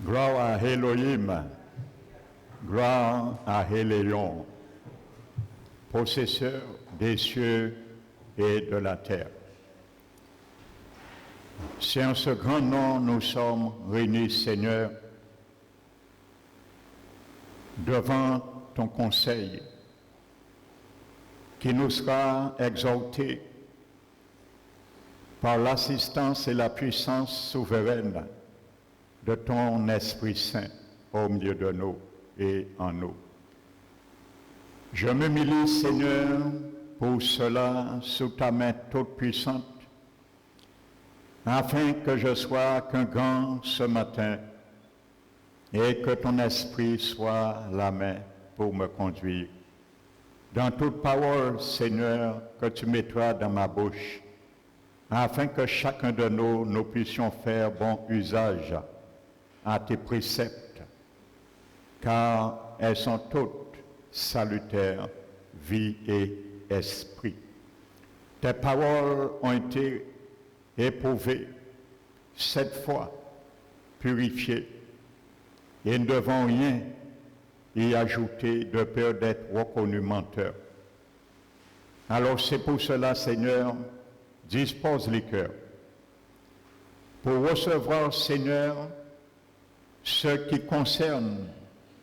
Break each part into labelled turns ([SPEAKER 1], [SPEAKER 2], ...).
[SPEAKER 1] Gloire à Elohim, gloire à Éléon, possesseur des cieux et de la terre. C'est en ce grand nom nous sommes réunis, Seigneur, devant ton conseil, qui nous sera exalté par l'assistance et la puissance souveraine de ton Esprit Saint au milieu de nous et en nous. Je m'humilie, Seigneur, pour cela, sous ta main toute puissante, afin que je sois qu'un gant ce matin et que ton Esprit soit la main pour me conduire. Dans toute parole, Seigneur, que tu mettras dans ma bouche, afin que chacun de nous puissions faire bon usage à tes préceptes, car elles sont toutes salutaires, vie et esprit. Tes paroles ont été éprouvées 7 fois, purifiées, et nous ne devons rien y ajouter de peur d'être reconnus menteurs. Alors c'est pour cela, Seigneur, dispose les cœurs pour recevoir, Seigneur, ce qui concerne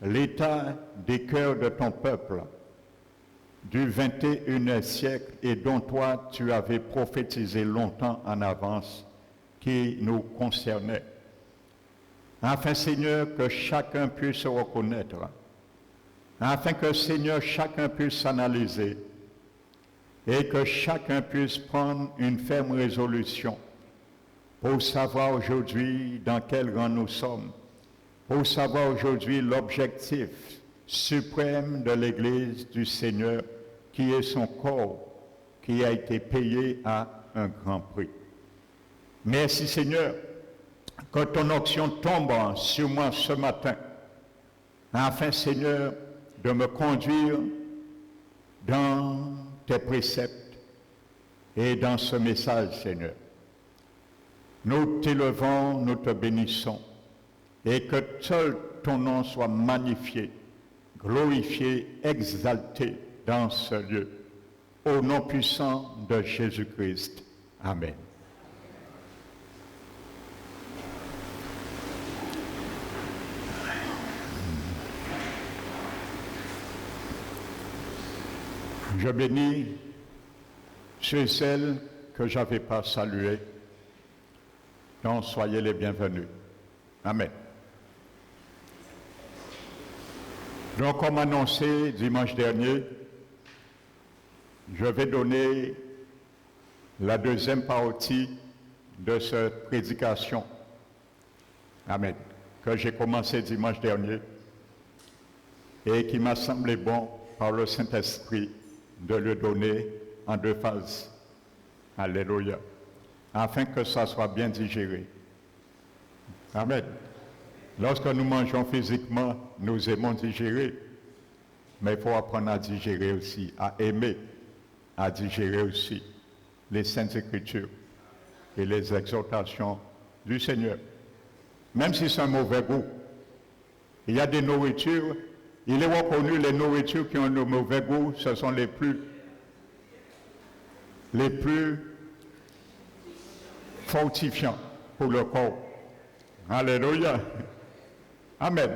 [SPEAKER 1] l'état des cœurs de ton peuple du 21e siècle et dont toi tu avais prophétisé longtemps en avance qui nous concernait. Afin, Seigneur, que chacun puisse se reconnaître, afin que, Seigneur, chacun puisse s'analyser et que chacun puisse prendre une ferme résolution pour savoir aujourd'hui dans quel rang nous sommes, pour savoir aujourd'hui l'objectif suprême de l'Église du Seigneur, qui est son corps, qui a été payé à un grand prix. Merci, Seigneur, que ton onction tombe sur moi ce matin, afin, Seigneur, de me conduire dans tes préceptes et dans ce message, Seigneur. Nous t'élevons, nous te bénissons, et que seul ton nom soit magnifié, glorifié, exalté dans ce lieu. Au nom puissant de Jésus-Christ. Amen. Je bénis ceux et celles que je n'avais pas salués. Donc, soyez les bienvenus. Amen. Donc, comme annoncé dimanche dernier, je vais donner la deuxième partie de cette prédication. Amen. Que j'ai commencé dimanche dernier et qui m'a semblé bon par le Saint-Esprit de le donner en 2 phases. Alléluia. Afin que ça soit bien digéré. Amen. Lorsque nous mangeons physiquement, nous aimons digérer, mais il faut apprendre à digérer aussi, à aimer, à digérer aussi les Saintes Écritures et les exhortations du Seigneur. Même si c'est un mauvais goût, il y a des nourritures, il est reconnu, les nourritures qui ont un mauvais goût, ce sont les plus fortifiants pour le corps. Alléluia. Amen.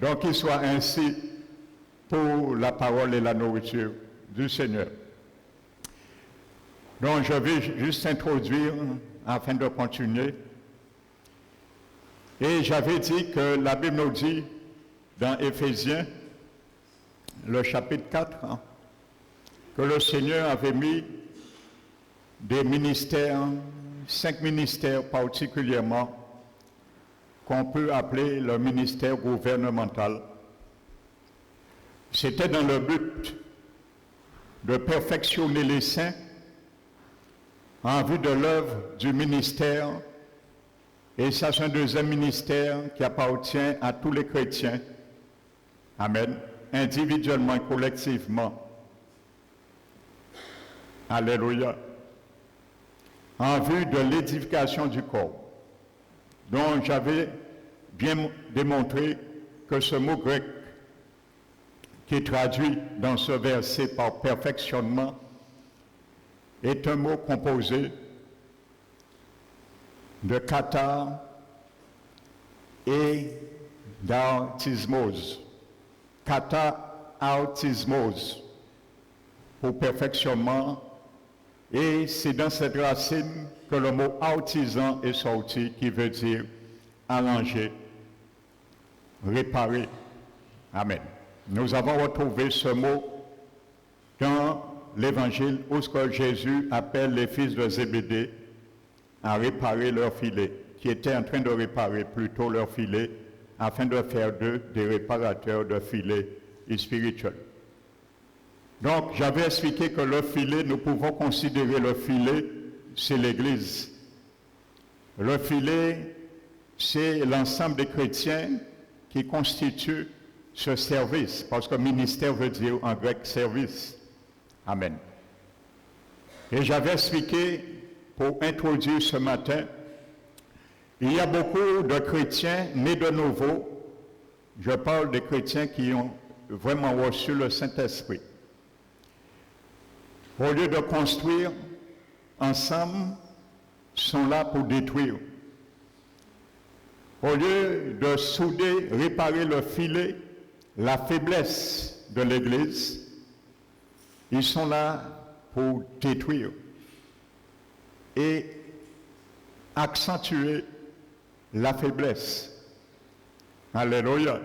[SPEAKER 1] Donc qu'il soit ainsi pour la parole et la nourriture du Seigneur. Donc je vais juste introduire afin de continuer. Et j'avais dit que la Bible nous dit dans Éphésiens, le chapitre 4, que le Seigneur avait mis des ministères, 5 ministères particulièrement, qu'on peut appeler le ministère gouvernemental. C'était dans le but de perfectionner les saints en vue de l'œuvre du ministère, et ça c'est un deuxième ministère qui appartient à tous les chrétiens. Amen. Individuellement et collectivement. Alléluia. En vue de l'édification du corps. Donc j'avais bien démontré que ce mot grec qui est traduit dans ce verset par perfectionnement est un mot composé de kata et d'autismos. Kata, autismos, pour perfectionnement. Et c'est dans cette racine que le mot artisan est sorti, qui veut dire arranger, réparer. Amen. Nous avons retrouvé ce mot dans l'évangile où ce que Jésus appelle les fils de Zébédée à réparer leur filet, qui étaient en train de réparer plutôt leur filet afin de faire d'eux des réparateurs de filets spirituels. Donc, j'avais expliqué que le filet, nous pouvons considérer le filet, c'est l'Église. Le filet, c'est l'ensemble des chrétiens qui constituent ce service, parce que ministère veut dire en grec service. Amen. Et j'avais expliqué, pour introduire ce matin, il y a beaucoup de chrétiens nés de nouveau. Je parle des chrétiens qui ont vraiment reçu le Saint-Esprit. Au lieu de construire ensemble, sont là pour détruire. Au lieu de souder, réparer le filet, la faiblesse de l'Église, ils sont là pour détruire et accentuer la faiblesse. Alléluia.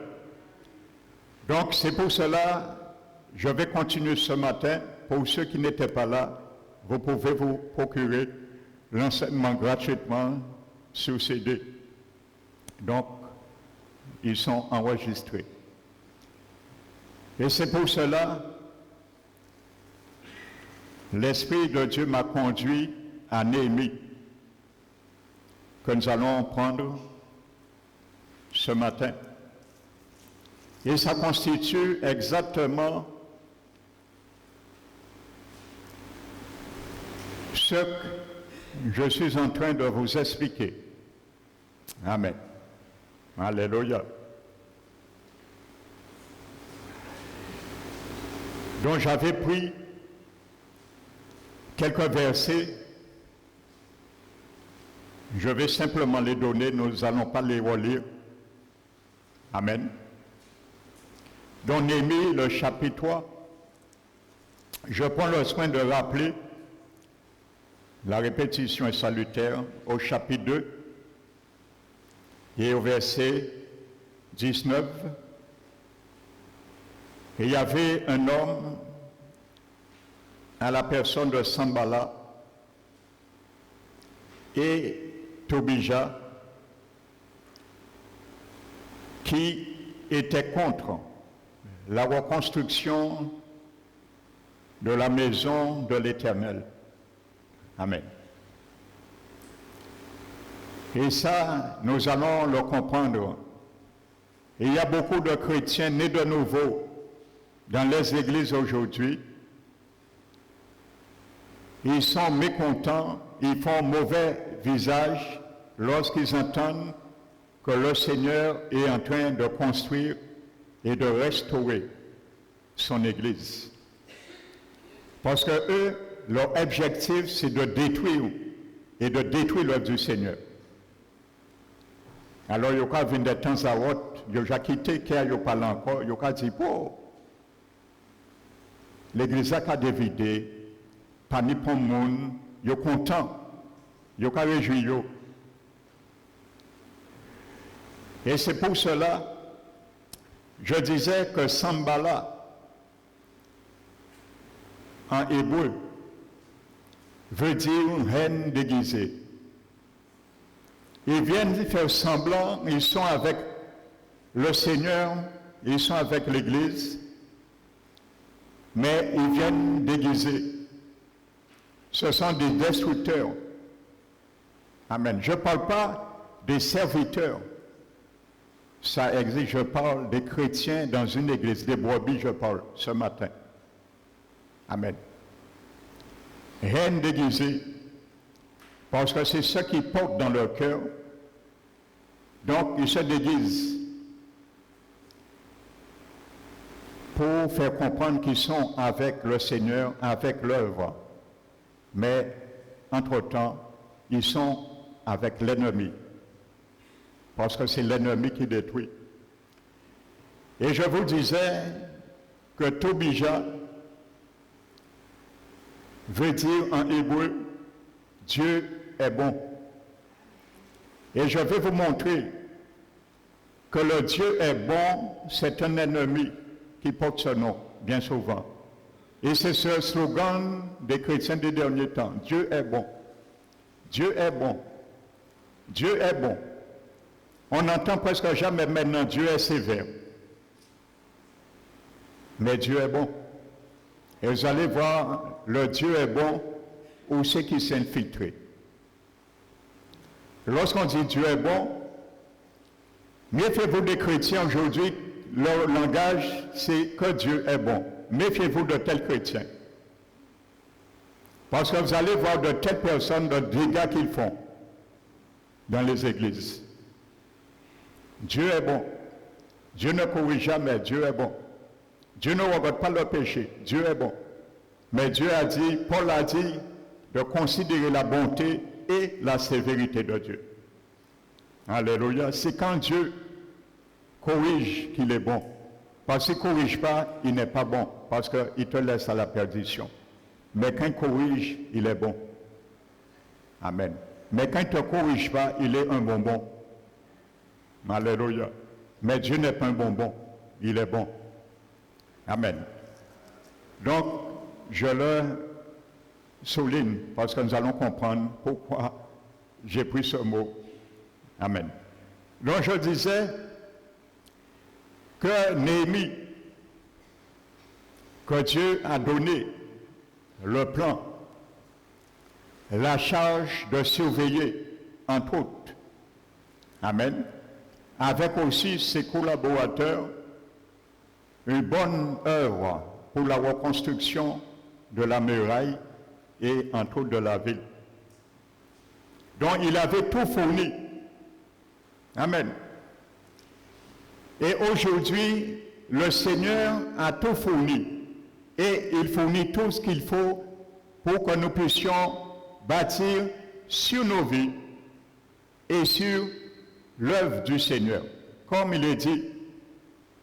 [SPEAKER 1] Donc c'est pour cela, je vais continuer ce matin. Pour ceux qui n'étaient pas là, vous pouvez vous procurer l'enseignement gratuitement sur CD. Donc, ils sont enregistrés. Et c'est pour cela, l'Esprit de Dieu m'a conduit à Néhémie, que nous allons prendre ce matin. Et ça constitue exactement ce que je suis en train de vous expliquer. Amen. Alléluia. Donc j'avais pris quelques versets. Je vais simplement les donner, nous n'allons pas les relire. Amen. Dans Néhémie, le chapitre 3, je prends le soin de rappeler, la répétition est salutaire, au chapitre 2 et au verset 19. Et il y avait un homme à la personne de Sanballat et Tobija qui était contre la reconstruction de la maison de l'Éternel. Amen. Et ça, nous allons le comprendre. Et il y a beaucoup de chrétiens nés de nouveau dans les églises aujourd'hui. Ils sont mécontents, ils font mauvais visage lorsqu'ils entendent que le Seigneur est en train de construire et de restaurer son Église. Parce que eux, leur objectif, c'est de détruire et de détruire l'œuvre du Seigneur. Alors, il y a de temps à autre, il y a quitté, il y a parlé encore, il y a dit, oh, l'Église a dévidé, pas ni pour le monde, il y a content, il y a réjoui. Et c'est pour cela, je disais que Sanballat, en hébreu, veut dire reine déguisée. Ils viennent faire semblant, ils sont avec le Seigneur, ils sont avec l'Église, mais ils viennent déguisés. Ce sont des destructeurs. Amen. Je ne parle pas des serviteurs. Ça existe, je parle des chrétiens dans une église, des brebis, je parle ce matin. Amen. Reine déguisée, parce que c'est ce qu'ils portent dans leur cœur. Donc, ils se déguisent pour faire comprendre qu'ils sont avec le Seigneur, avec l'œuvre. Mais, entre-temps, ils sont avec l'ennemi. Parce que c'est l'ennemi qui détruit. Et je vous disais que Tobija veut dire en hébreu, Dieu est bon. Et je vais vous montrer que le Dieu est bon, c'est un ennemi qui porte ce nom, bien souvent. Et c'est ce slogan des chrétiens des derniers temps. Dieu est bon. Dieu est bon. Dieu est bon. On n'entend presque jamais maintenant Dieu est sévère. Mais Dieu est bon. Et vous allez voir, le Dieu est bon, où c'est qui s'est infiltré. Lorsqu'on dit Dieu est bon, méfiez-vous des chrétiens aujourd'hui, leur langage, c'est que Dieu est bon. Méfiez-vous de tels chrétiens. Parce que vous allez voir de telles personnes, de dégâts qu'ils font dans les églises. Dieu est bon. Dieu ne corrige jamais, Dieu est bon. Dieu ne regarde pas le péché, Dieu est bon. Mais Dieu a dit, Paul a dit, de considérer la bonté et la sévérité de Dieu. Alléluia. C'est quand Dieu corrige qu'il est bon. Parce qu'il ne corrige pas, il n'est pas bon. Parce qu'il te laisse à la perdition. Mais quand il corrige, il est bon. Amen. Mais quand il ne te corrige pas, il est un bonbon. Alléluia. Mais Dieu n'est pas un bonbon, il est bon. Amen. Donc, je le souligne parce que nous allons comprendre pourquoi j'ai pris ce mot. Amen. Donc, je disais que Néhémie, que Dieu a donné le plan, la charge de surveiller, entre autres. Amen. Avec aussi ses collaborateurs, une bonne œuvre pour la reconstruction de la muraille et entre autres de la ville. Donc il avait tout fourni. Amen. Et aujourd'hui, le Seigneur a tout fourni. Et il fournit tout ce qu'il faut pour que nous puissions bâtir sur nos vies et sur l'œuvre du Seigneur. Comme il est dit,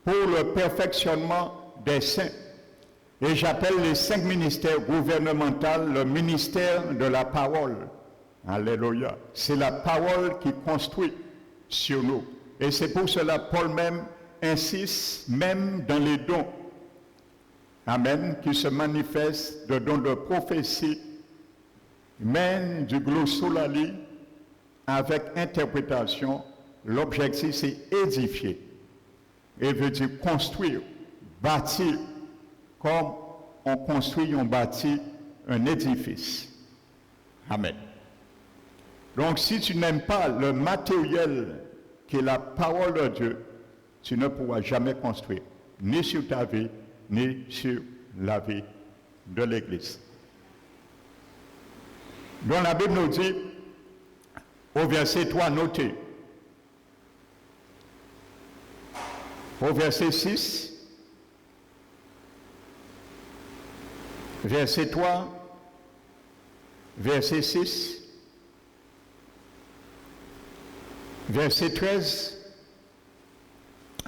[SPEAKER 1] pour le perfectionnement des saints. Et j'appelle les 5 ministères gouvernementaux le ministère de la parole. Alléluia. C'est la parole qui construit sur nous. Et c'est pour cela Paul même insiste, même dans les dons. Amen. Qui se manifestent de dons de prophétie, même du glossolalie, avec interprétation. L'objectif, c'est édifier. Et veut dire construire, bâtir, comme on construit, on bâtit un édifice. Amen. Donc si tu n'aimes pas le matériel qui est la parole de Dieu, tu ne pourras jamais construire, ni sur ta vie, ni sur la vie de l'Église. Donc la Bible nous dit, au verset 3, notez, au verset 6, verset 3, verset 6, verset 13,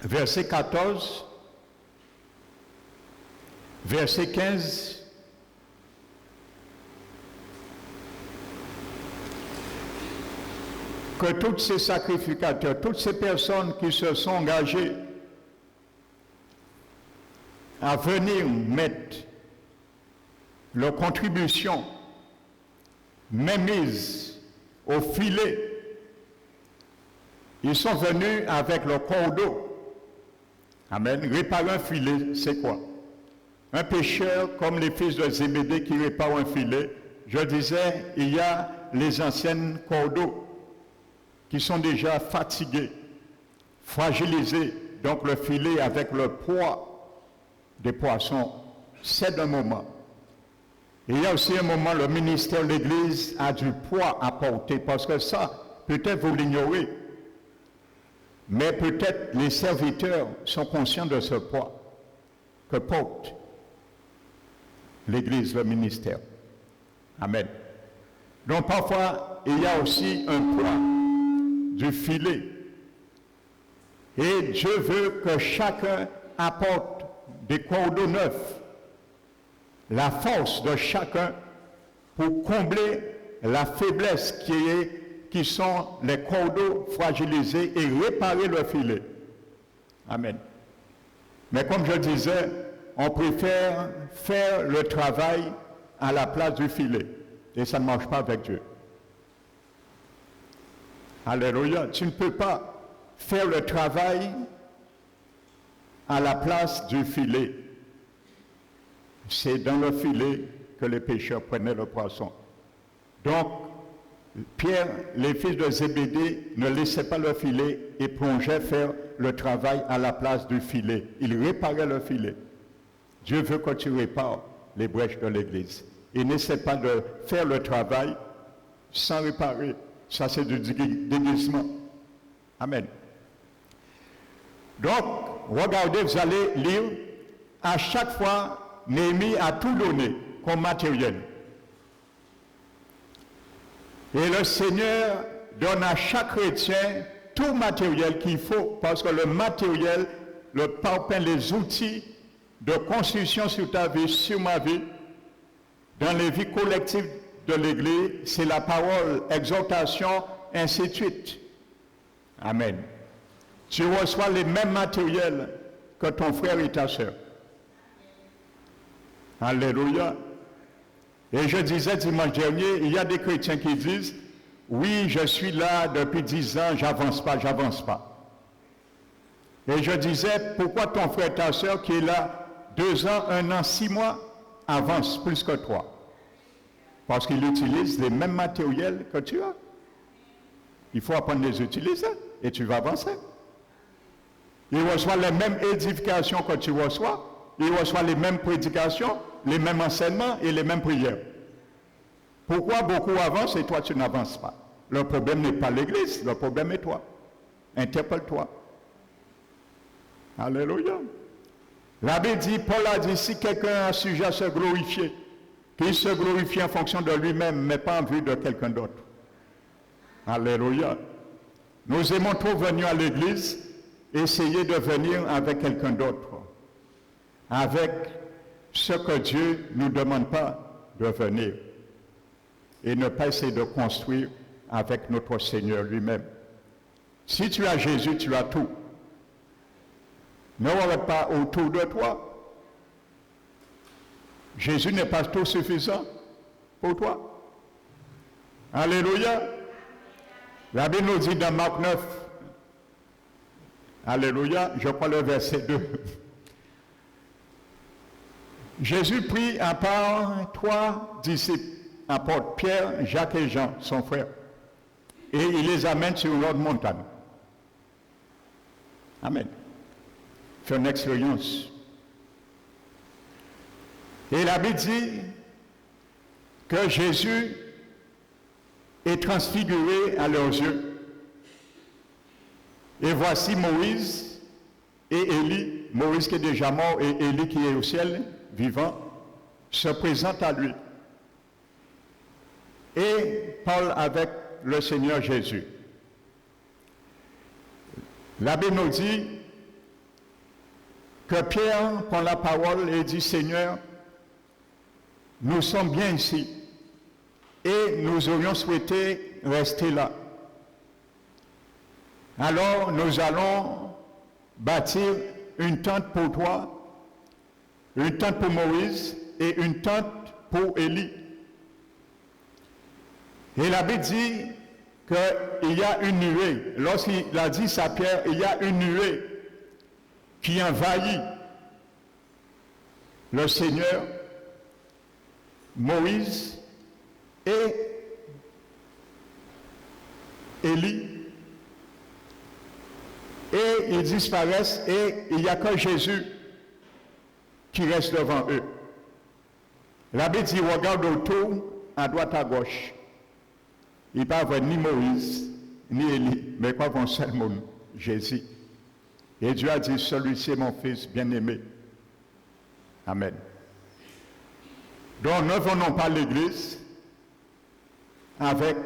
[SPEAKER 1] verset 14, verset 15, que tous ces sacrificateurs, toutes ces personnes qui se sont engagées à venir mettre leur contribution, même mise au filet, ils sont venus avec leur cordeau. Amen. Réparer un filet, c'est quoi? Un pêcheur comme les fils de Zébédée qui réparent un filet. Je disais, il y a les anciennes cordeaux qui sont déjà fatigués, fragilisés. Donc le filet avec le poids des poissons, c'est un moment. Et il y a aussi un moment, le ministère de l'Église a du poids à porter, parce que ça, peut-être vous l'ignorez. Mais peut-être les serviteurs sont conscients de ce poids que porte l'Église, le ministère. Amen. Donc parfois, il y a aussi un poids du filet. Et Dieu veut que chacun apporte des cordeaux neufs, la force de chacun pour combler la faiblesse qui sont les cordeaux fragilisés et réparer le filet. Amen. Mais comme je disais, on préfère faire le travail à la place du filet. Et ça ne marche pas avec Dieu. Alléluia. Tu ne peux pas faire le travail à la place du filet. C'est dans le filet que les pêcheurs prenaient le poisson. Donc, Pierre, les fils de Zébédée, ne laissaient pas le filet et plongeaient faire le travail à la place du filet. Ils réparaient le filet. Dieu veut que tu répares les brèches de l'Église. Et n'essaie pas de faire le travail sans réparer. Ça, c'est du déguisement. Amen. Donc, regardez, vous allez lire, à chaque fois, Néhémie a tout donné comme matériel. Et le Seigneur donne à chaque chrétien tout matériel qu'il faut, parce que le matériel, le parpaing, les outils de construction sur ta vie, sur ma vie, dans les vies collectives de l'Église, c'est la parole, exhortation, ainsi de suite. Amen. Tu reçois les mêmes matériels que ton frère et ta soeur. Alléluia. Et je disais dimanche dernier, il y a des chrétiens qui disent, oui, je suis là depuis 10 ans, j'avance pas. Et je disais, pourquoi ton frère et ta soeur qui est là 2 ans, 1 an, 6 mois, avance plus que toi? Parce qu'il utilise les mêmes matériels que tu as. Il faut apprendre à les utiliser et tu vas avancer. Il reçoit les mêmes édifications que tu reçois. Il reçoit les mêmes prédications, les mêmes enseignements et les mêmes prières. Pourquoi beaucoup avancent et toi tu n'avances pas? Le problème n'est pas l'Église, le problème est toi. Interpelle-toi. Alléluia. La Bible dit, Paul a dit, si quelqu'un a sujet à se glorifier, qu'il se glorifie en fonction de lui-même, mais pas en vue de quelqu'un d'autre. Alléluia. Nous aimons trop venir à l'église, essayer de venir avec quelqu'un d'autre, avec ce que Dieu ne nous demande pas de venir, et ne pas essayer de construire avec notre Seigneur lui-même. Si tu as Jésus, tu as tout. Ne regarde pas autour de toi. Jésus n'est pas tout suffisant pour toi. Alléluia. La Bible nous dit dans Marc 9, Alléluia, je crois le verset 2. Jésus prit à part 3 disciples, apôtres, Pierre, Jacques et Jean, son frère, et il les amène sur une autre montagne. Amen. C'est une expérience. Et la Bible dit que Jésus est transfiguré à leurs yeux. Et voici Moïse et Élie, Moïse qui est déjà mort et Élie qui est au ciel, vivant, se présentent à lui. Et parle avec le Seigneur Jésus. La Bible nous dit que Pierre prend la parole et dit, Seigneur, nous sommes bien ici et nous aurions souhaité rester là. Alors nous allons bâtir une tente pour toi, une tente pour Moïse et une tente pour Élie. Et la Bible dit qu'il y a une nuée. Lorsqu'il a dit ça à Pierre, il y a une nuée qui envahit le Seigneur, Moïse et Élie. Et ils disparaissent et il n'y a que Jésus qui reste devant eux. La Bible dit, regarde autour, à droite, à gauche. Il n'y a pas ni Moïse, ni Élie, mais pas un seul monde. Jésus. Et Dieu a dit, celui-ci est mon fils bien-aimé. Amen. Donc ne venons pas à l'église avec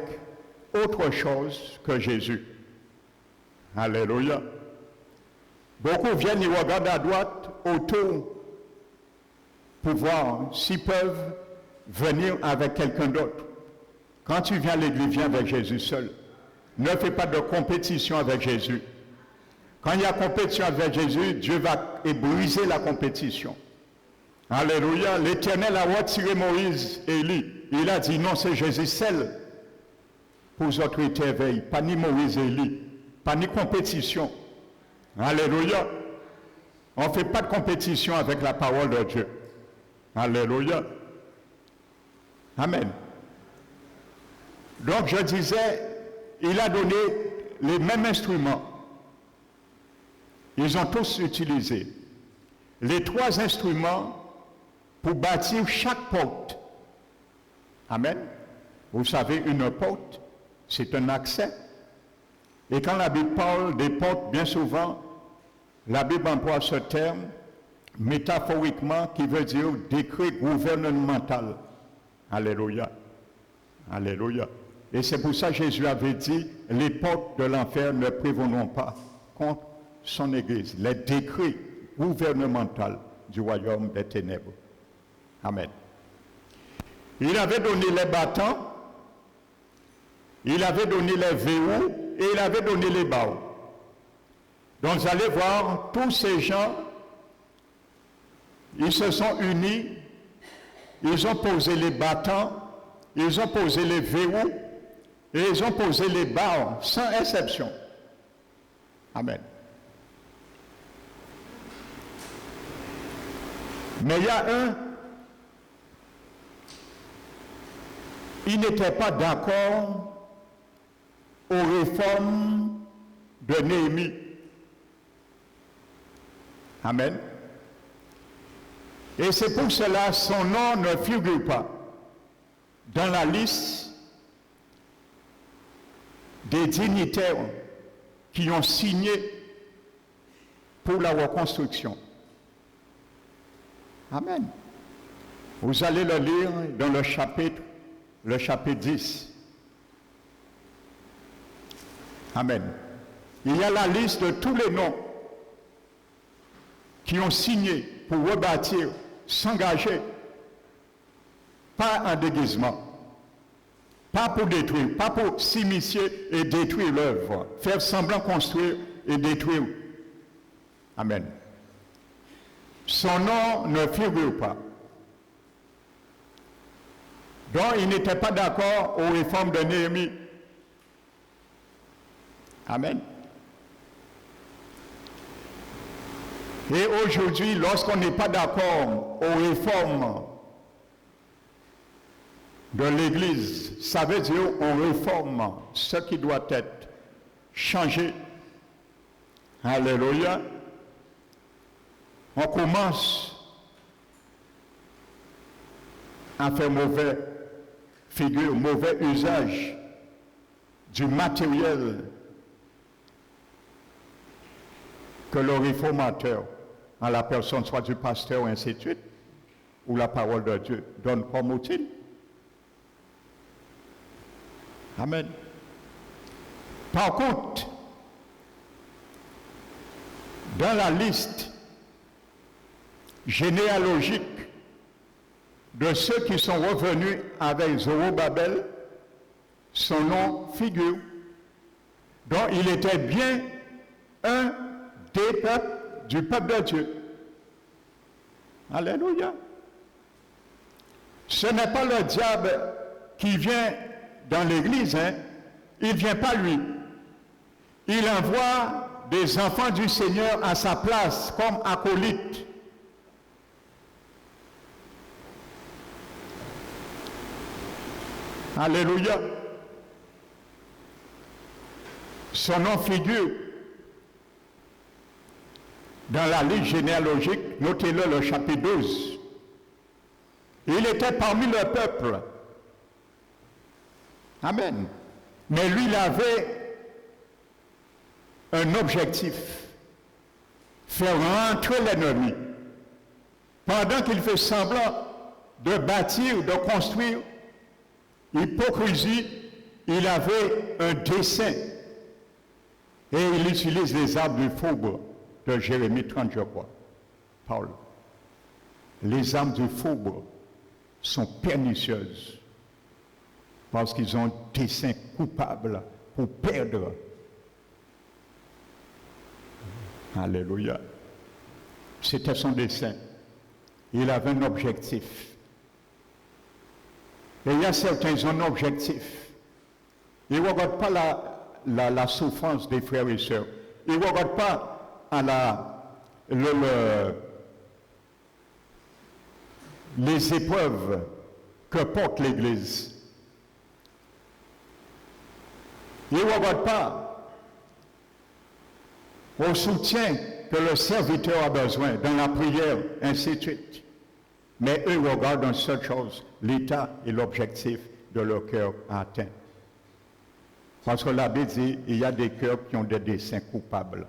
[SPEAKER 1] autre chose que Jésus. Alléluia. Beaucoup viennent, ils regardent à droite, autour, pour voir s'ils peuvent venir avec quelqu'un d'autre. Quand tu viens à l'église, viens avec Jésus seul. Ne fais pas de compétition avec Jésus. Quand il y a compétition avec Jésus, Dieu va briser la compétition. Alléluia. L'Éternel a retiré Moïse et Élie. Il a dit non, c'est Jésus seul pour les autorités éveillées. Pas ni Moïse et Élie. Pas ni compétition. Alléluia. On ne fait pas de compétition avec la parole de Dieu. Alléluia. Amen. Donc je disais, il a donné les mêmes instruments. Ils ont tous utilisé les 3 instruments pour bâtir chaque porte. Amen. Vous savez, une porte, c'est un accès. Et quand la Bible parle des portes, bien souvent, la Bible emploie ce terme métaphoriquement qui veut dire décret gouvernemental. Alléluia. Alléluia. Et c'est pour ça que Jésus avait dit, les portes de l'enfer ne prévaudront pas contre son Église. Les décrets gouvernementaux du royaume des ténèbres. Amen. Il avait donné les bâtons, il avait donné les verrous et il avait donné les barreaux. Donc vous allez voir, tous ces gens, ils se sont unis, ils ont posé les bâtons, ils ont posé les verrous et ils ont posé les barreaux, sans exception. Amen. Mais il y a un, il n'était pas d'accord aux réformes de Néhémie. Amen. Et c'est pour cela son nom ne figure pas dans la liste des dignitaires qui ont signé pour la reconstruction. Amen. Vous allez le lire dans le chapitre 10. Amen. Il y a la liste de tous les noms qui ont signé pour rebâtir, s'engager, pas en déguisement, pas pour détruire, pas pour s'immiscer et détruire l'œuvre, faire semblant construire et détruire. Amen. Son nom ne figure pas. Donc, il n'était pas d'accord aux réformes de Néhémie. Amen. Et aujourd'hui, lorsqu'on n'est pas d'accord aux réformes de l'Église, ça veut dire on réforme ce qui doit être changé. Alléluia. On commence à faire mauvais figure, mauvais usage du matériel que le réformateur, en la personne soit du pasteur ou ainsi de suite, ou la parole de Dieu, donne comme outil. Amen. Par contre, dans la liste généalogique de ceux qui sont revenus avec Zorobabel, son nom figure. Donc il était bien un des peuples du peuple de Dieu. Alléluia. Ce n'est pas le diable qui vient dans l'église, hein. Il ne vient pas lui. Il envoie des enfants du Seigneur à sa place comme acolytes. Alléluia. Son nom figure dans la liste généalogique, notez-le, le chapitre 12. Il était parmi le peuple. Amen. Mais lui, il avait un objectif. Faire rentrer l'ennemi. Pendant qu'il fait semblant de bâtir, de construire, hypocrisie, il avait un dessein. Et il utilise les arbres du faubourg de Jérémie 30, je crois. Paul. Les arbres du faubourg sont pernicieuses parce qu'ils ont un dessein coupable pour perdre. Alléluia. C'était son dessein. Il avait un objectif. Et il y a certains qui ont un objectif. Ils ne regardent pas la souffrance des frères et sœurs. Ils ne regardent pas à les épreuves que porte l'Église. Ils ne regardent pas au soutien que le serviteur a besoin dans la prière, ainsi de suite. Mais eux regardent une seule chose, l'état et l'objectif de leur cœur atteint. Parce que la Bible dit, il y a des cœurs qui ont des desseins coupables.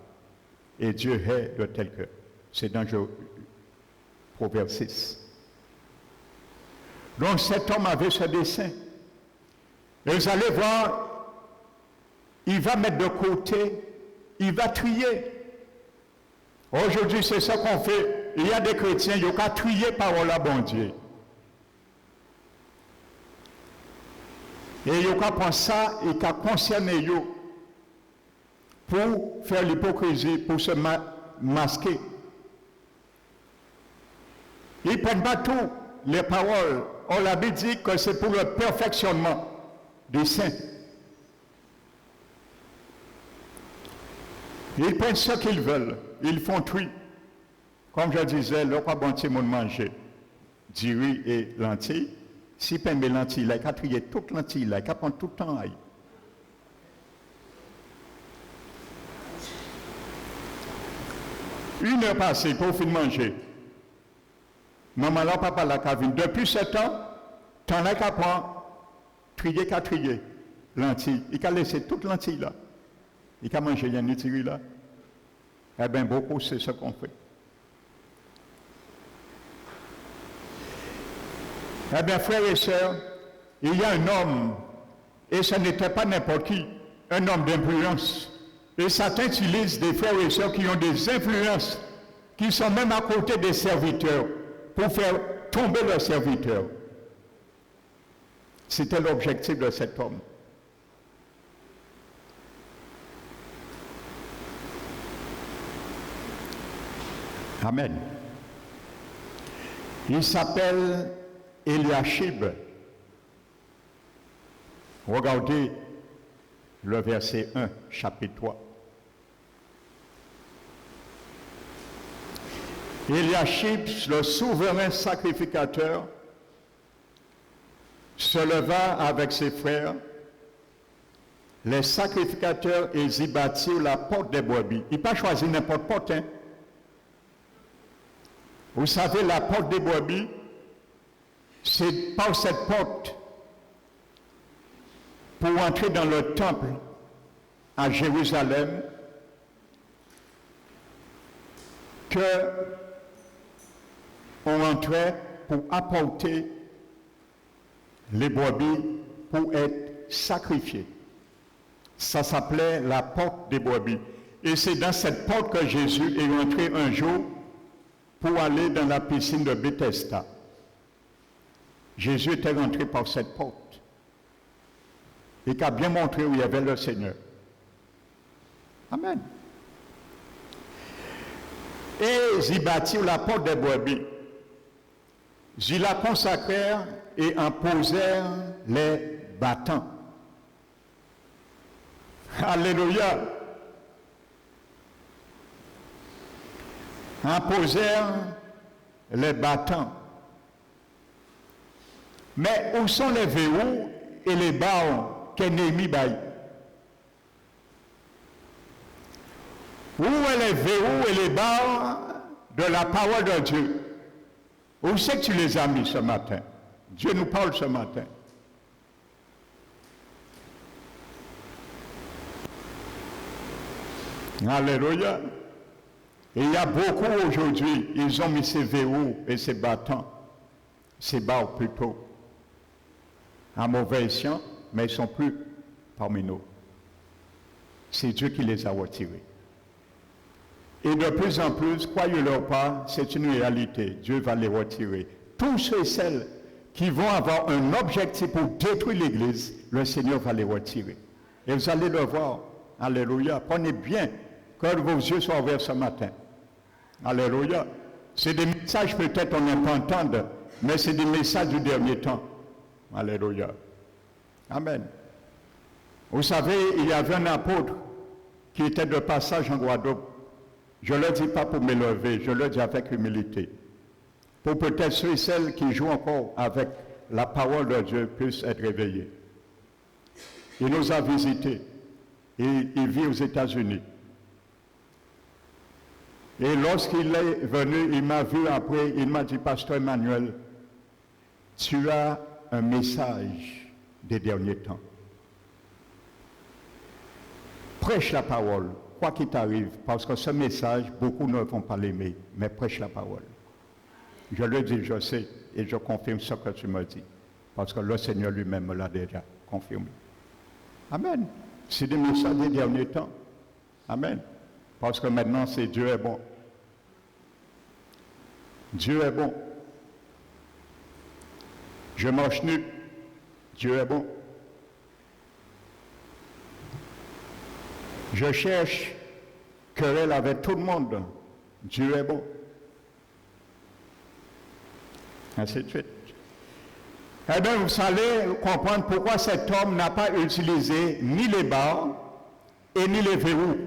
[SPEAKER 1] Et Dieu hait de tels cœurs. C'est dans Proverbe 6. Donc cet homme avait ce dessein. Et vous allez voir, il va mettre de côté, il va trier. Aujourd'hui, c'est ça qu'on fait. Il y a des chrétiens, ils ont qu'à trier parole à bon Dieu. Et ils ont qu'à penser ça et qu'à concerner eux pour faire l'hypocrisie, pour se masquer. Ils ne prennent pas tout les paroles. On l'a dit que c'est pour le perfectionnement des saints. Ils prennent ce qu'ils veulent. Ils font tri. Comme je disais, le quoi bon petit monde manger du riz et lentilles. Si peine mes lentilles, il a trier toutes lentilles, il a prendre tout le temps. Une heure passée pour finir manger. Maman là, papa là, depuis 7 ans, t'en as qu'à prendre, trier, lentilles. Il a laissé toutes lentilles là. Il a mangé, il y a une tirée là. Eh bien, beaucoup, c'est ce qu'on fait. Eh bien, frères et sœurs, il y a un homme, et ce n'était pas n'importe qui, un homme d'influence. Et Satan utilise des frères et sœurs qui ont des influences, qui sont même à côté des serviteurs, pour faire tomber leurs serviteurs. C'était l'objectif de cet homme. Amen. Il s'appelle Eliashib. Regardez le verset 1, chapitre 3. Eliashib, le souverain sacrificateur, se leva avec ses frères, les sacrificateurs, et ils y bâtirent la porte des brebis. Il n'a pas choisi n'importe porte, hein. Vous savez, la porte des brebis, c'est par cette porte, pour entrer dans le temple à Jérusalem, que on entrait pour apporter les brebis pour être sacrifiés. Ça s'appelait la porte des brebis. Et c'est dans cette porte que Jésus est rentré un jour pour aller dans la piscine de Bethesda. Jésus était rentré par cette porte et qui a bien montré où il y avait le Seigneur. Amen. Et ils bâtirent la porte des brebis. Ils la consacrèrent et en posèrent les battants. Alléluia. En posèrent les battants. Mais où sont les verrous et les barres qu'Ennémi baille? Où sont les verrous et les barres de la parole de Dieu? Où c'est que tu les as mis ce matin? Dieu nous parle ce matin. Alléluia. Et il y a beaucoup aujourd'hui, ils ont mis ces verrous et ces bâtons, ces barres plutôt, en mauvais escient, mais ils ne sont plus parmi nous. C'est Dieu qui les a retirés. Et de plus en plus, croyez-le pas, c'est une réalité. Dieu va les retirer. Tous ceux et celles qui vont avoir un objectif pour détruire l'Église, le Seigneur va les retirer. Et vous allez le voir. Alléluia. Prenez bien que vos yeux soient ouverts ce matin. Alléluia. C'est des messages peut-être on n'aime pas entendre, mais c'est des messages du dernier temps. Alléluia. Amen. Vous savez, il y avait un apôtre qui était de passage en Guadeloupe. Je ne le dis pas pour m'élever, je le dis avec humilité. Pour peut-être ceux et celles qui jouent encore avec la parole de Dieu puissent être réveillés. Il nous a visités. Il vit aux États-Unis. Et lorsqu'il est venu, il m'a vu après, il m'a dit, Pasteur Emmanuel, tu as un message des derniers temps. Prêche la parole, quoi qu'il t'arrive, parce que ce message, beaucoup ne vont pas l'aimer, mais prêche la parole. Je le dis, je sais, et je confirme ce que tu me dis, parce que le Seigneur lui-même me l'a déjà confirmé. Amen. C'est des messages des derniers temps. Amen. Parce que maintenant, c'est Dieu est bon. Dieu est bon. Je marche nu. Dieu est bon. Je cherche querelle avec tout le monde. Dieu est bon. Ainsi de suite. Eh bien, vous allez comprendre pourquoi cet homme n'a pas utilisé ni les barres et ni les verrous.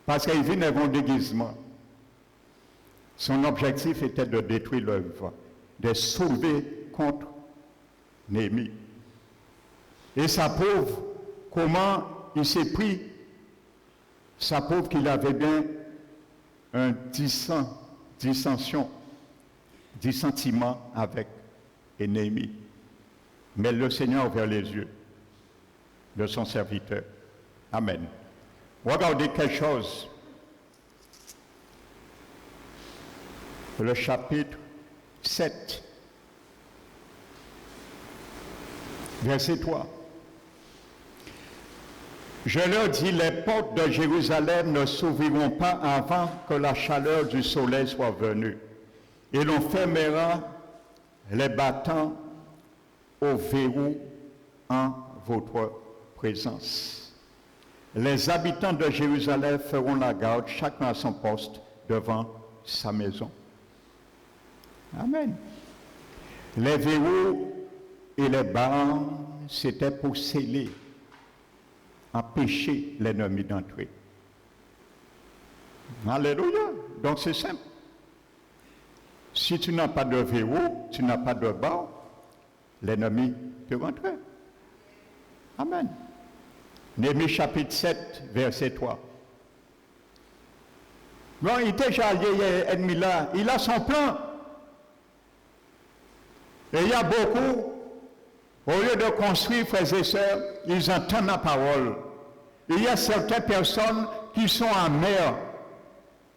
[SPEAKER 1] Parce qu'il vit dans un déguisement. Son objectif était de détruire l'œuvre, de soulever contre Néhémie. Et sa pauvre, comment il s'est pris, sa pauvre qu'il avait bien un dissentiment avec Néhémie. Mais le Seigneur a ouvert les yeux de son serviteur. Amen. Regardez quelque chose. Le chapitre 7, verset 3. Je leur dis, les portes de Jérusalem ne s'ouvriront pas avant que la chaleur du soleil soit venue. Et l'on fermera les battants au verrou en votre présence. Les habitants de Jérusalem feront la garde, chacun à son poste, devant sa maison. Amen. Les verrous et les barres, c'était pour sceller, empêcher l'ennemi d'entrer. Alléluia. Donc c'est simple. Si tu n'as pas de verrou, tu n'as pas de barre, l'ennemi peut rentrer. Amen. Néhémie chapitre 7, verset 3. Bon, il était déjà allié, ennemi là, il a son plan. Et il y a beaucoup, au lieu de construire, frères et sœurs, ils entendent la parole. Il y a certaines personnes qui sont amères.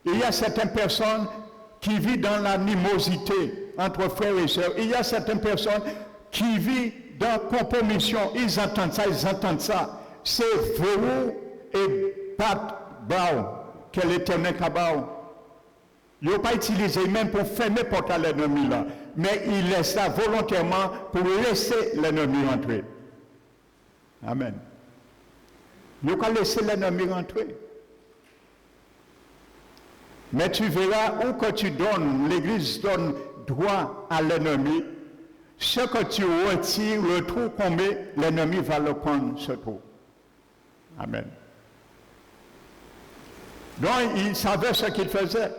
[SPEAKER 1] Il y a certaines personnes qui vivent dans l'animosité entre frères et sœurs. Il y a certaines personnes qui vivent dans la compromission. Ils entendent ça. C'est verrou et bat que l'Éternel cabao. Il n'a pas utilisé même pour fermer porte à l'ennemi là. Mais il laisse ça volontairement pour laisser l'ennemi rentrer. Amen. Il n'a pas laissé l'ennemi rentrer. Mais tu verras où que tu donnes, l'Église donne droit à l'ennemi. Ce que tu retires, le trou qu'on met, l'ennemi va le prendre, ce trou. Amen. Donc, il savait ce qu'il faisait.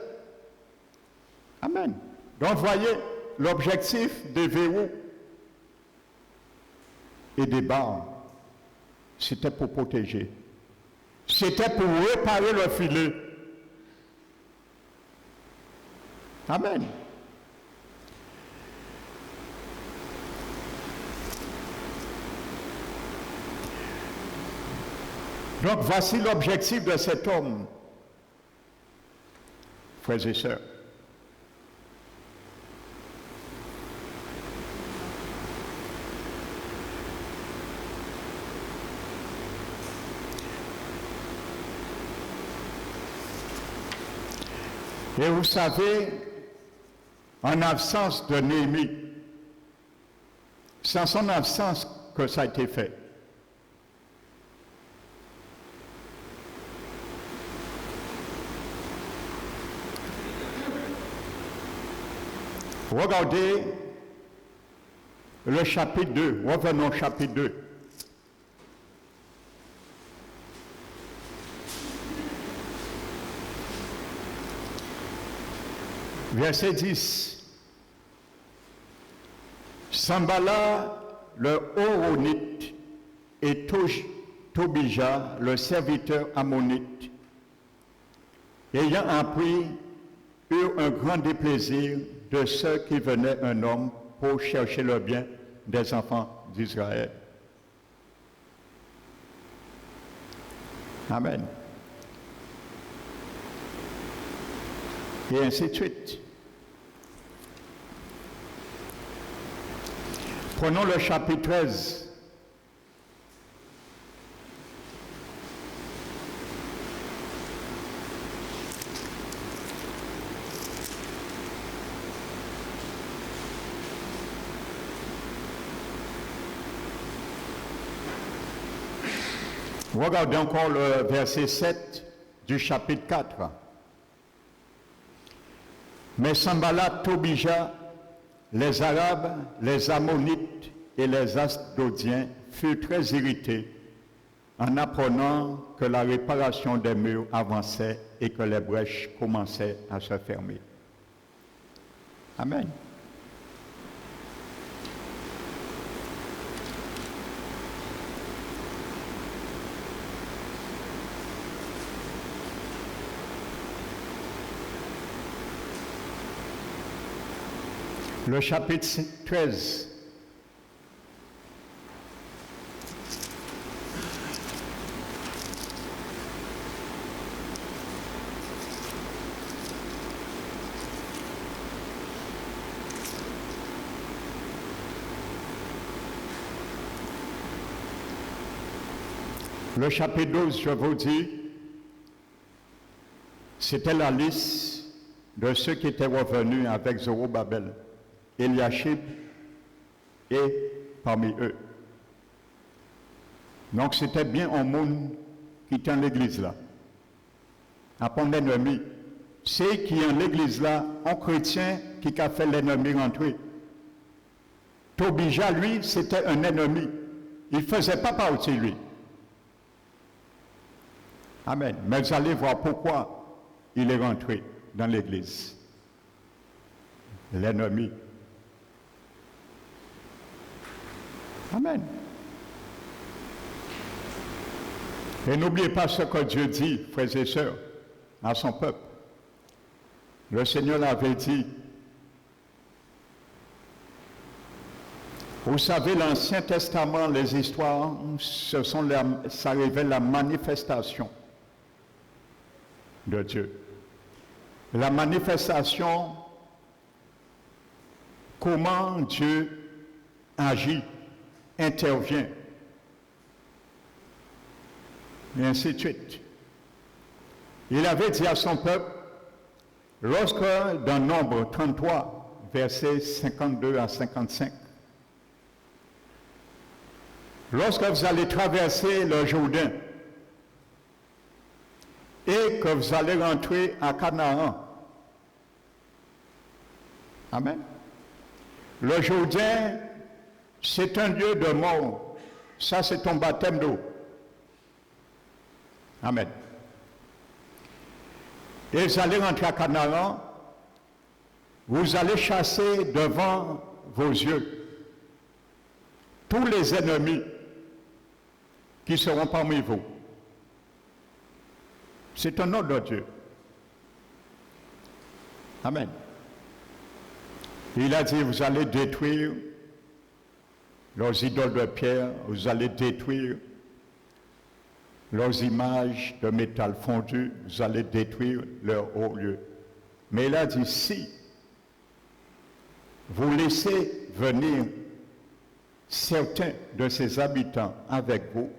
[SPEAKER 1] Amen. Donc, voyez, l'objectif des verrous et des barres, c'était pour protéger. C'était pour réparer le filet. Amen. Donc voici l'objectif de cet homme, frères et sœurs. Et vous savez, en absence de Néhémie, c'est en son absence que ça a été fait. Regardez le chapitre 2, revenons au chapitre 2. Verset 10. Sambala, le Horonite, et Tobija, le serviteur ammonite, ayant appris, eurent un grand déplaisir de ceux qui venaient un homme pour chercher le bien des enfants d'Israël. Amen. Et ainsi de suite. Prenons le chapitre 13. Regardez encore le verset 7 du chapitre 4. Mais Sambala, Tobija, les Arabes, les Ammonites et les Asdodiens furent très irrités en apprenant que la réparation des murs avançait et que les brèches commençaient à se fermer. Amen. Le chapitre 13. Le chapitre 12, je vous dis, c'était la liste de ceux qui étaient revenus avec Zorobabel, Eliashib et parmi eux. Donc c'était bien un monde qui était en l'église là. Après l'ennemi, c'est qui en l'église là, un chrétien qui a fait l'ennemi rentrer. Tobija, lui, c'était un ennemi. Il ne faisait pas partie, lui. Amen. Mais vous allez voir pourquoi il est rentré dans l'église. L'ennemi. Amen. Et n'oubliez pas ce que Dieu dit, frères et sœurs, à son peuple. Le Seigneur l'avait dit. Vous savez, l'Ancien Testament, les histoires, ça révèle la manifestation de Dieu. La manifestation, comment Dieu agit, intervient, et ainsi de suite. Il avait dit à son peuple, lorsque dans Nombre 33, versets 52 à 55, lorsque vous allez traverser le Jourdain et que vous allez rentrer à Canaan, amen. Le Jourdain, c'est un lieu de mort. Ça, c'est ton baptême d'eau. Amen. Et vous allez rentrer à Canaan, vous allez chasser devant vos yeux tous les ennemis qui seront parmi vous. C'est un ordre de Dieu. Amen. Il a dit, vous allez détruire leurs idoles de pierre, vous allez détruire leurs images de métal fondu, vous allez détruire leur haut lieu. Mais il a dit, si vous laissez venir certains de ses habitants avec vous,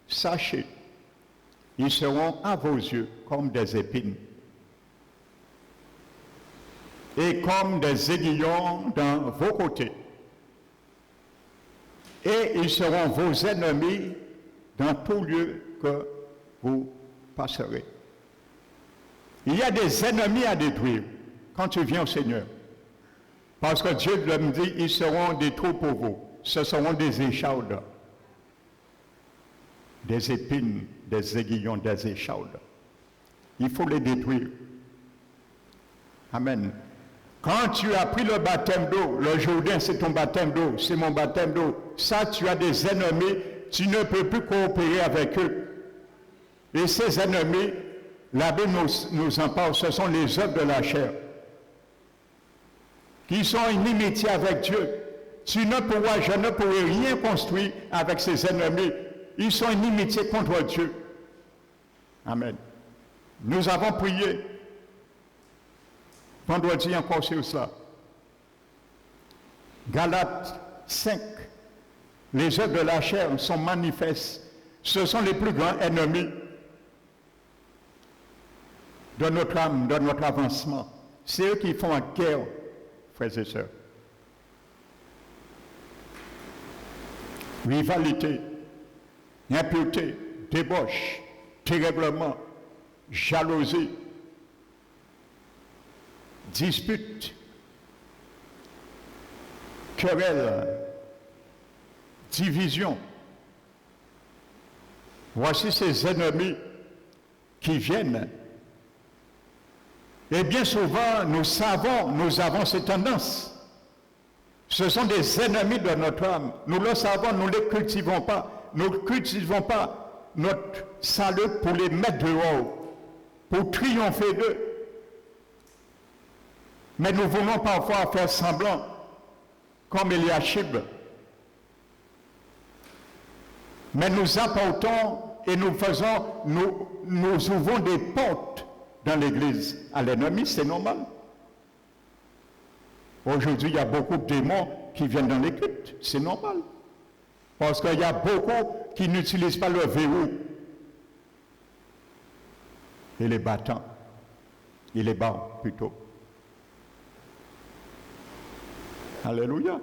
[SPEAKER 1] sachez, ils seront à vos yeux comme des épines et comme des aiguillons dans vos côtés. Et ils seront vos ennemis dans tout lieu que vous passerez. Il y a des ennemis à détruire quand tu viens au Seigneur. Parce que Dieu me dit, ils seront des trous pour vous. Ce seront des échaudes, des épines, des aiguillons, des échaudes. Il faut les détruire. Amen. Quand tu as pris le baptême d'eau, le Jourdain, c'est ton baptême d'eau, c'est mon baptême d'eau. Ça, tu as des ennemis, tu ne peux plus coopérer avec eux. Et ces ennemis, la Bible nous en parle, ce sont les œuvres de la chair, qui sont inimitié avec Dieu. Je ne pourrai rien construire avec ces ennemis. Ils sont inimitiés contre Dieu. Amen. Nous avons prié vendredi encore sur cela. Galates 5. Les œuvres de la chair sont manifestes. Ce sont les plus grands ennemis de notre âme, de notre avancement. C'est eux qui font la guerre, frères et sœurs. Rivalité, impureté, débauche, dérèglement, jalousie, dispute, querelle, division. Voici ces ennemis qui viennent. Et bien souvent, nous avons ces tendances. Ce sont des ennemis de notre âme. Nous le savons, nous ne les cultivons pas. Nous ne cultivons pas notre salut pour les mettre dehors, pour triompher d'eux. Mais nous voulons parfois faire semblant, comme Eliashib. Mais nous apportons et nous ouvrons des portes dans l'Église à l'ennemi, c'est normal. Aujourd'hui, il y a beaucoup de démons qui viennent dans les cultes, c'est normal. Parce qu'il y a beaucoup qui n'utilisent pas le verrou. Et les battants, il les bat plutôt. Alléluia.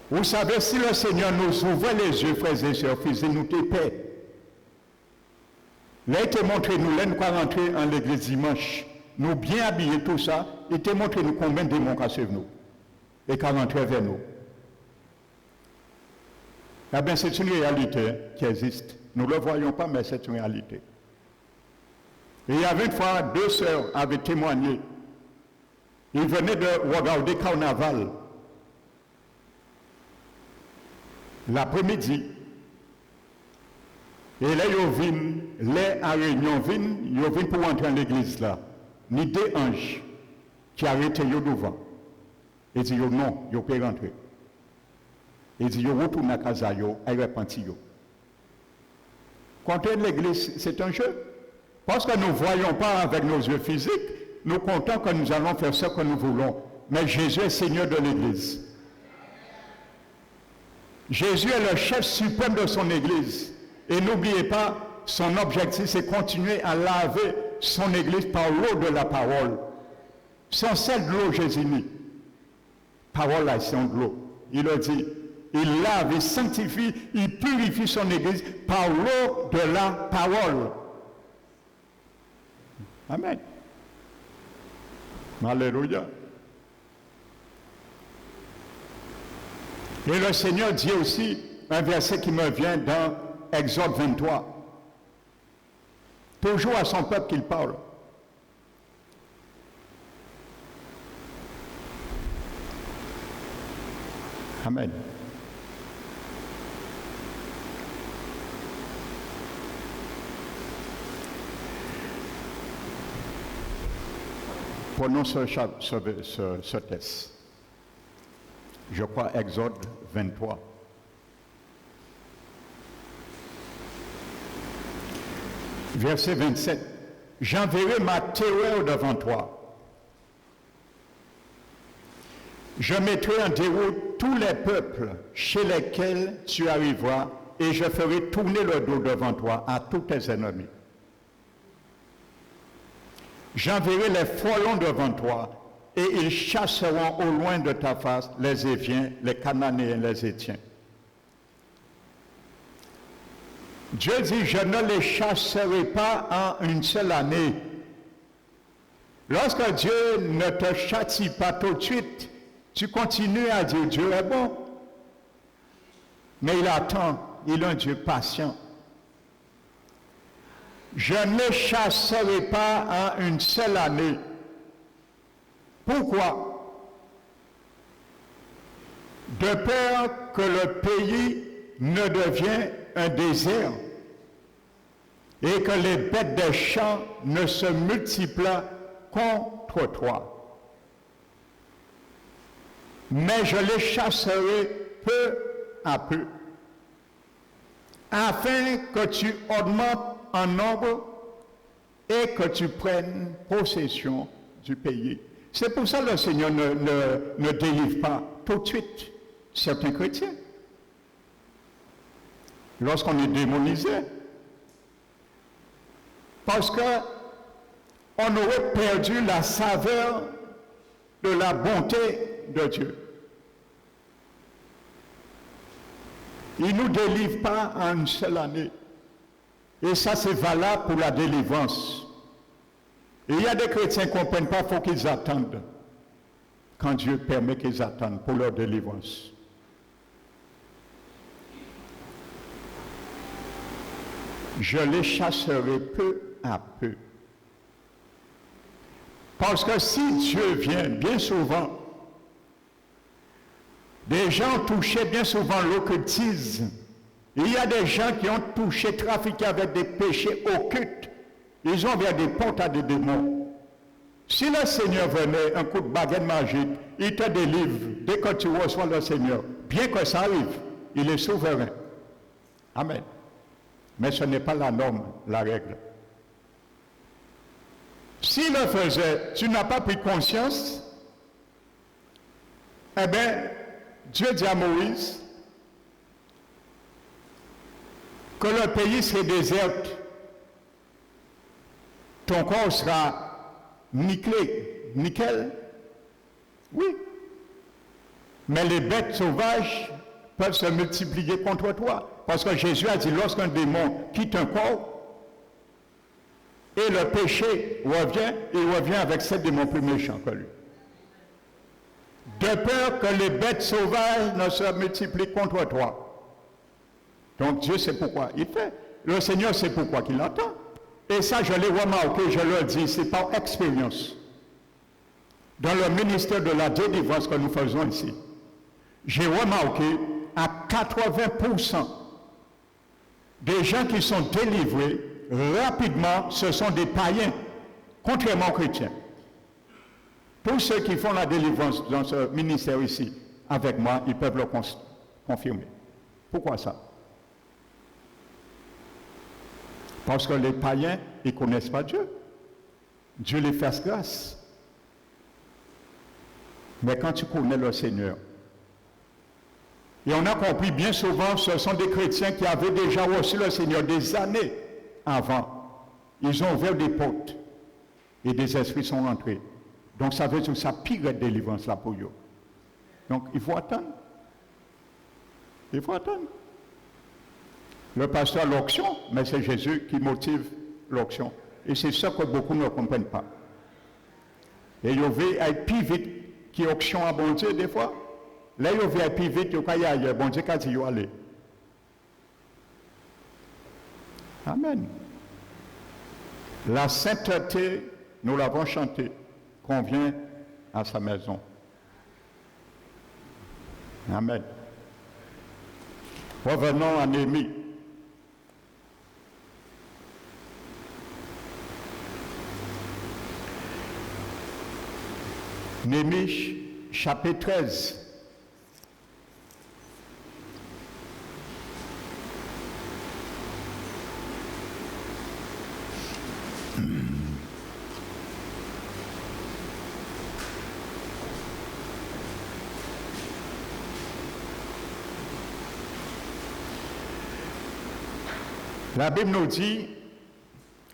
[SPEAKER 1] Vous savez, si le Seigneur nous ouvrait les yeux, frères et sœurs, faisez-nous tes paix. Là, il t'a montré, nous, là, nous allons rentrer en l'église dimanche, nous bien habiller tout ça, il t'a montré nous combien de démons qui suivent nous et qui rentrent vers nous. Eh bien, c'est une réalité qui existe. Nous ne le voyons pas, mais c'est une réalité. Et il y avait une fois, 2 sœurs avaient témoigné. Ils venaient de regarder Carnaval. L'après-midi. Et là, ils viennent, les à réunion viennent pour entrer dans l'église là. Ni des anges qui arrêtent devant. Et disent non, ils peuvent rentrer. Et disent ils retournent à casa, ils repentent. Quand on est l'église, c'est un jeu. Parce que nous ne voyons pas avec nos yeux physiques, nous comptons que nous allons faire ce que nous voulons. Mais Jésus est Seigneur de l'église. Jésus est le chef suprême de son église. Et n'oubliez pas, son objectif, c'est continuer à laver son église par l'eau de la parole. Sans celle de l'eau, Jésus dit. Parole, là, c'est de l'eau. Il a dit, il lave, il sanctifie, il purifie son église par l'eau de la parole. Amen. Alléluia. Et le Seigneur dit aussi, un verset qui me vient dans Exode 23, toujours à son peuple qu'il parle. Amen. Prenons ce texte. Je crois Exode 23. Verset 27. J'enverrai ma terreur devant toi. Je mettrai en déroute tous les peuples chez lesquels tu arriveras et je ferai tourner le dos devant toi à tous tes ennemis. J'enverrai les frelons devant toi et ils chasseront au loin de ta face les Éviens, les Cananéens, les Étiens. Dieu dit, je ne les chasserai pas en une seule année. Lorsque Dieu ne te châtie pas tout de suite, tu continues à dire Dieu est bon. Mais il attend, il est un Dieu patient. Je ne les chasserai pas en une seule année. Pourquoi? De peur que le pays ne devienne un désert et que les bêtes des champs ne se multiplient contre toi. Mais je les chasserai peu à peu, afin que tu augmentes en nombre et que tu prennes possession du pays. C'est pour ça que le Seigneur ne délivre pas tout de suite certains chrétiens. Lorsqu'on est démonisé, parce qu'on aurait perdu la saveur de la bonté de Dieu. Il ne nous délivre pas en une seule année. Et ça, c'est valable pour la délivrance. Et il y a des chrétiens qui ne comprennent pas, il faut qu'ils attendent. Quand Dieu permet qu'ils attendent pour leur délivrance. Je les chasserai peu à peu. Parce que si Dieu vient, bien souvent, des gens touchaient bien souvent l'occultisme. Il y a des gens qui ont touché, trafiqué avec des péchés occultes. Ils ont ouvert des portes à des démons. Si le Seigneur venait, un coup de baguette magique, il te délivre dès que tu reçois le Seigneur. Bien que ça arrive, il est souverain. Amen. Mais ce n'est pas la norme, la règle. S'il le faisait, tu n'as pas pris conscience, eh bien, Dieu dit à Moïse que le pays serait déserte. Ton corps sera nickel. Oui. Mais les bêtes sauvages peuvent se multiplier contre toi. Parce que Jésus a dit, lorsqu'un démon quitte un corps, et le péché revient, il revient avec 7 démons plus méchants que lui. De peur que les bêtes sauvages ne se multiplient contre toi. Donc Dieu sait pourquoi il fait. Le Seigneur sait pourquoi il attend. Et ça, je l'ai remarqué, je le dis, c'est par expérience. Dans le ministère de la délivrance que nous faisons ici, j'ai remarqué à 80% des gens qui sont délivrés rapidement, ce sont des païens, contrairement aux chrétiens. Tous ceux qui font la délivrance dans ce ministère ici, avec moi, ils peuvent le confirmer. Pourquoi ça? Parce que les païens, ils ne connaissent pas Dieu. Dieu les fait grâce. Mais quand tu connais le Seigneur, et on a compris bien souvent, ce sont des chrétiens qui avaient déjà reçu le Seigneur des années avant. Ils ont ouvert des portes et des esprits sont rentrés. Donc ça veut dire que ça pire délivrance là pour eux. Donc il faut attendre. Il faut attendre. Le pasteur a l'onction, mais c'est Jésus qui motive l'onction. Et c'est ça que beaucoup ne comprennent pas. Et il y a plus vite qui onction à bon Dieu des fois. Là, il y a plus vite qu'il y a bon Dieu qui a dit aller. Amen. La sainteté, nous l'avons chanté, convient à sa maison. Amen. Revenons à Néhémie. Néhémie, chapitre 13. La Bible nous dit,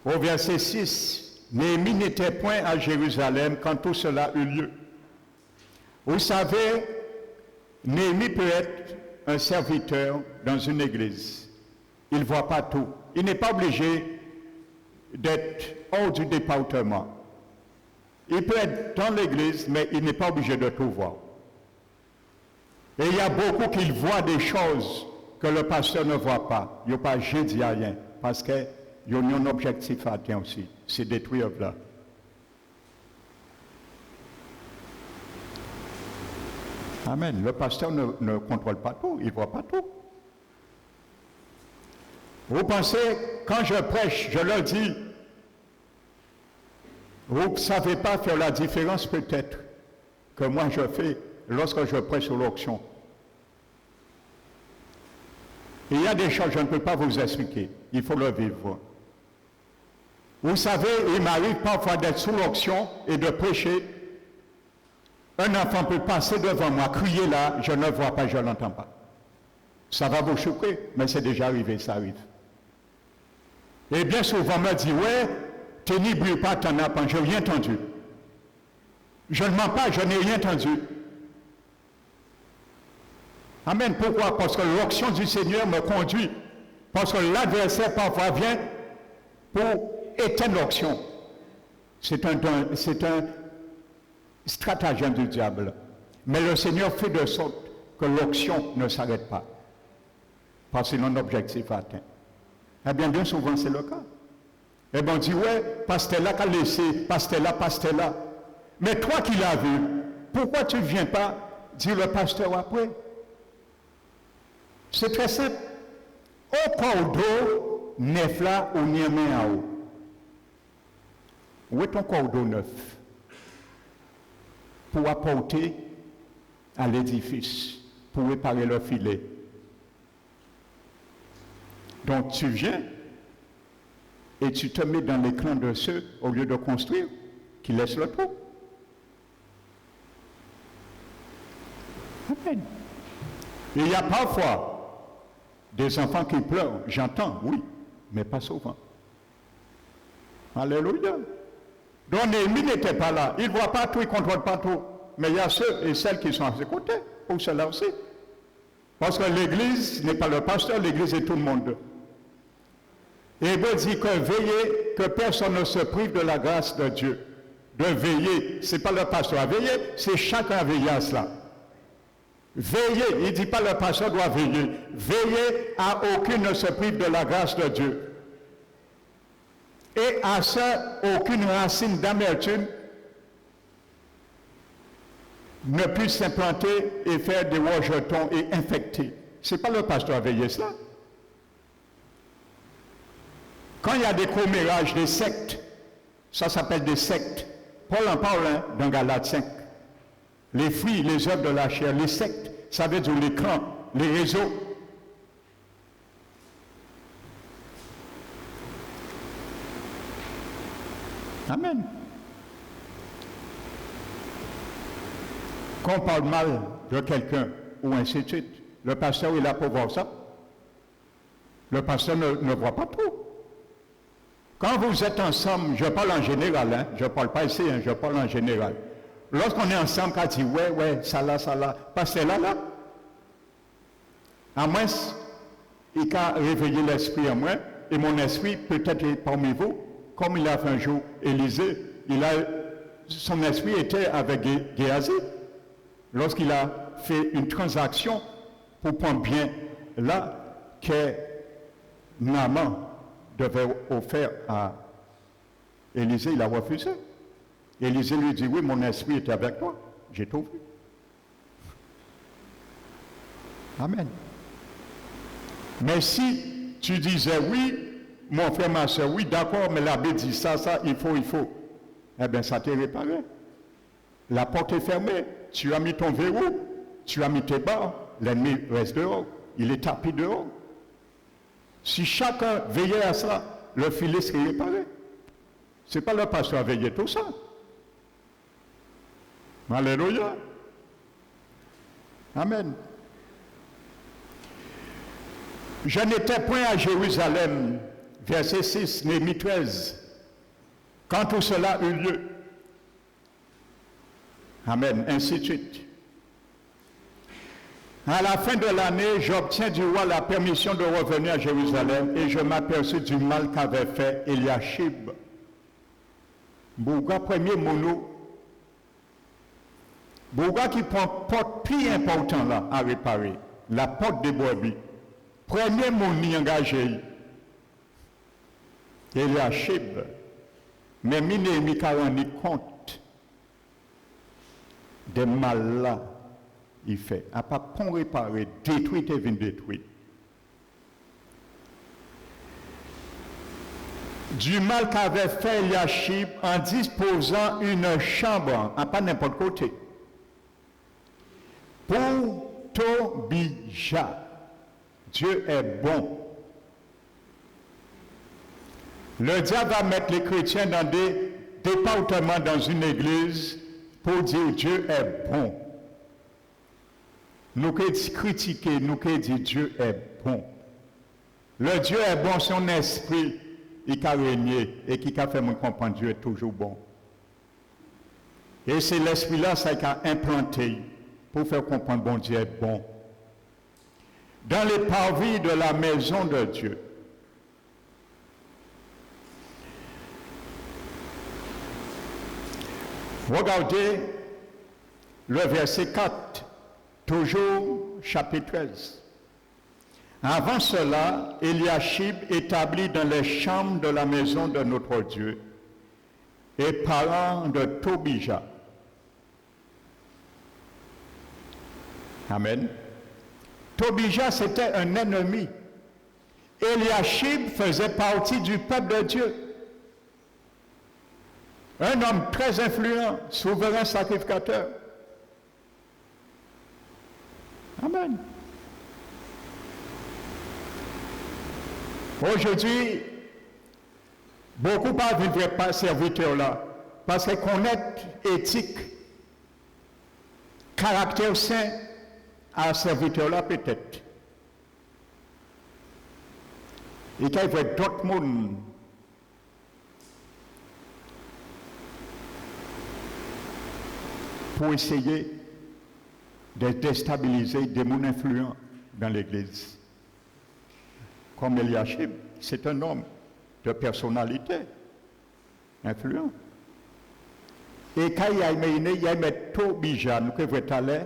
[SPEAKER 1] au verset 6, Néhémie n'était point à Jérusalem quand tout cela eut lieu. Vous savez, Néhémie peut être un serviteur dans une église. Il ne voit pas tout. Il n'est pas obligé d'être hors du département. Il peut être dans l'église, mais il n'est pas obligé de tout voir. Et il y a beaucoup qui voient des choses que le pasteur ne voit pas. Il n'y a pas dit rien, parce qu'il y a un objectif à atteindre aussi, c'est détruire là. Amen. Le pasteur ne contrôle pas tout, il ne voit pas tout. Vous pensez, quand je prêche, je leur dis, vous ne savez pas faire la différence peut-être que moi je fais lorsque je prêche sur l'onction. Il y a des choses que je ne peux pas vous expliquer, il faut le vivre. Vous savez, il m'arrive parfois d'être sous l'onction et de prêcher. Un enfant peut passer devant moi, crier là, je ne vois pas, je ne l'entends pas. Ça va vous choquer, mais c'est déjà arrivé, ça arrive. Et bien souvent, on me dit, ouais, tu n'y brûles pas, t'en as pas, je n'ai rien entendu. Je ne mens pas, je n'ai rien entendu. Amen. Pourquoi? Parce que l'onction du Seigneur me conduit. Parce que l'adversaire parfois vient pour éteindre l'onction. C'est un stratagème du diable. Mais le Seigneur fait de sorte que l'onction ne s'arrête pas. Parce que c'est un objectif atteint. Eh bien souvent, c'est le cas. Et bien, on dit, ouais, pasteur là qu'a laissé, pasteur là. Mais toi qui l'as vu, pourquoi tu ne viens pas dire le pasteur après? C'est très simple. Au cordeau neuf là, on y met en haut. Où est ton cordeau neuf? Pour apporter à l'édifice, pour réparer le filet. Donc tu viens et tu te mets dans les clans de ceux, au lieu de construire, qui laissent le trou. Amen. Il y a parfois des enfants qui pleurent, j'entends, oui, mais pas souvent. Alléluia. Donc Néhémie n'était pas là, il ne voit pas tout, il ne contrôle pas tout. Mais il y a ceux et celles qui sont à ses côtés, pour cela aussi. Parce que l'église n'est pas le pasteur, l'église est tout le monde. Et Dieu dit que veillez, que personne ne se prive de la grâce de Dieu. De veiller, ce n'est pas le pasteur à veiller, c'est chacun à veiller à cela. Veillez, il ne dit pas le pasteur doit veiller. Veillez à aucune ne se prive de la grâce de Dieu. Et à ça, aucune racine d'amertume ne puisse s'implanter et faire des rejetons et infecter. Ce n'est pas le pasteur à veiller cela. Quand il y a des commérages, des sectes, ça s'appelle des sectes. Paul en parle dans Galates 5. Les fruits, les œuvres de la chair, les sectes, ça veut dire les clans, les réseaux. Amen. Quand on parle mal de quelqu'un ou ainsi de suite, le pasteur est là pour voir ça. Le pasteur ne voit pas tout. Quand vous êtes ensemble, je parle en général, je ne parle pas ici, je parle en général. Lorsqu'on est ensemble, quand on dit ouais, ça là, pasteur là. À moins, il a réveillé l'esprit en moi, et mon esprit peut-être est parmi vous, comme il a fait un jour Élisée, son esprit était avec Géasi. Lorsqu'il a fait une transaction pour prendre bien là que Naaman devait offrir à Élisée, il a refusé. Élisée lui dit, oui, mon esprit est avec toi, j'ai tout vu. Amen. Mais si tu disais oui, mon frère, ma soeur, oui, d'accord, mais l'abbé dit ça, il faut, eh bien, ça t'est réparé. La porte est fermée, tu as mis ton verrou, tu as mis tes barres, l'ennemi reste dehors, il est tapis dehors. Si chacun veillait à ça, le filet serait réparé. Ce n'est pas le pasteur à veiller tout ça. Alléluia. Amen. Je n'étais point à Jérusalem verset 6, Néhémie 13. Quand tout cela eut lieu, amen, ainsi de suite. À la fin de l'année, j'obtiens du roi la permission de revenir à Jérusalem et je m'aperçus du mal qu'avait fait Eliashib. Bouga premier mono, Bouga qui prend porte plus important là à réparer, la porte des brebis. Premier mouni engagé, Eliashib, mais Néhémie a rendu compte des mal là. Il fait, à pas pour réparer, détruit et vient détruire. Du mal qu'avait fait Eliashib en disposant une chambre, à pas n'importe côté, pour Tobija. Dieu est bon. Le diable va mettre les chrétiens dans des départements dans une église pour dire Dieu est bon. Nous pouvons critiquer, nous pouvons dire Dieu est bon. Le Dieu est bon, son esprit, il a régné et qui a fait me comprendre Dieu est toujours bon. Et c'est l'esprit-là qui a implanté pour faire comprendre bon Dieu est bon. Dans les parvis de la maison de Dieu. Regardez le verset 4. Toujours chapitre 13. Avant cela, Eliashib établit dans les chambres de la maison de notre Dieu et parlant de Tobija. Amen. Tobija, c'était un ennemi. Eliashib faisait partie du peuple de Dieu. Un homme très influent, souverain sacrificateur. Amen. Aujourd'hui, beaucoup ne vivraient pas serviteurs là, parce qu'ils connaissent éthique, caractère saint à serviteur là peut-être. Et qu'il y avait d'autres mondes pour essayer de déstabiliser des mondes influents dans l'Église. Comme Eliashib, c'est un homme de personnalité influent. Et quand il y a un Tobija, nous pouvons aller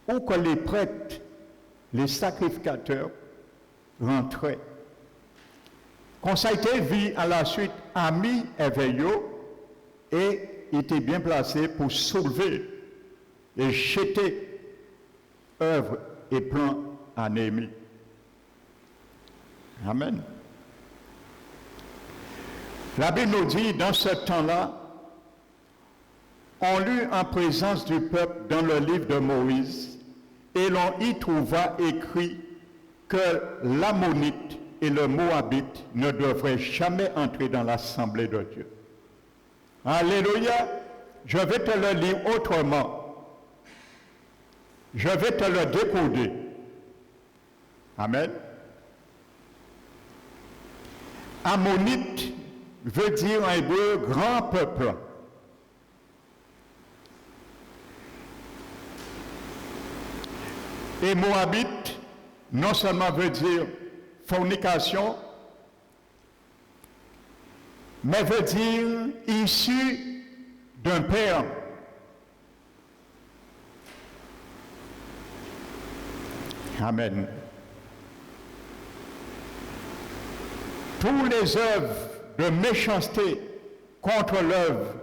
[SPEAKER 1] où que les prêtres, les sacrificateurs rentraient. Quand ça a été vu à la suite, Ami éveillot et était bien placé pour soulever et jeter œuvres et plans à Néhémie. Amen. La Bible nous dit, dans ce temps-là, on lut en présence du peuple dans le livre de Moïse, et l'on y trouva écrit que l'Ammonite et le Moabite ne devraient jamais entrer dans l'assemblée de Dieu. Alléluia. Je vais te le lire autrement. Je vais te le décoder. Amen. Ammonite veut dire en hébreu grand peuple. Et Moabite, non seulement veut dire fornication, mais veut dire issu d'un père. Amen. Toutes les œuvres de méchanceté contre l'œuvre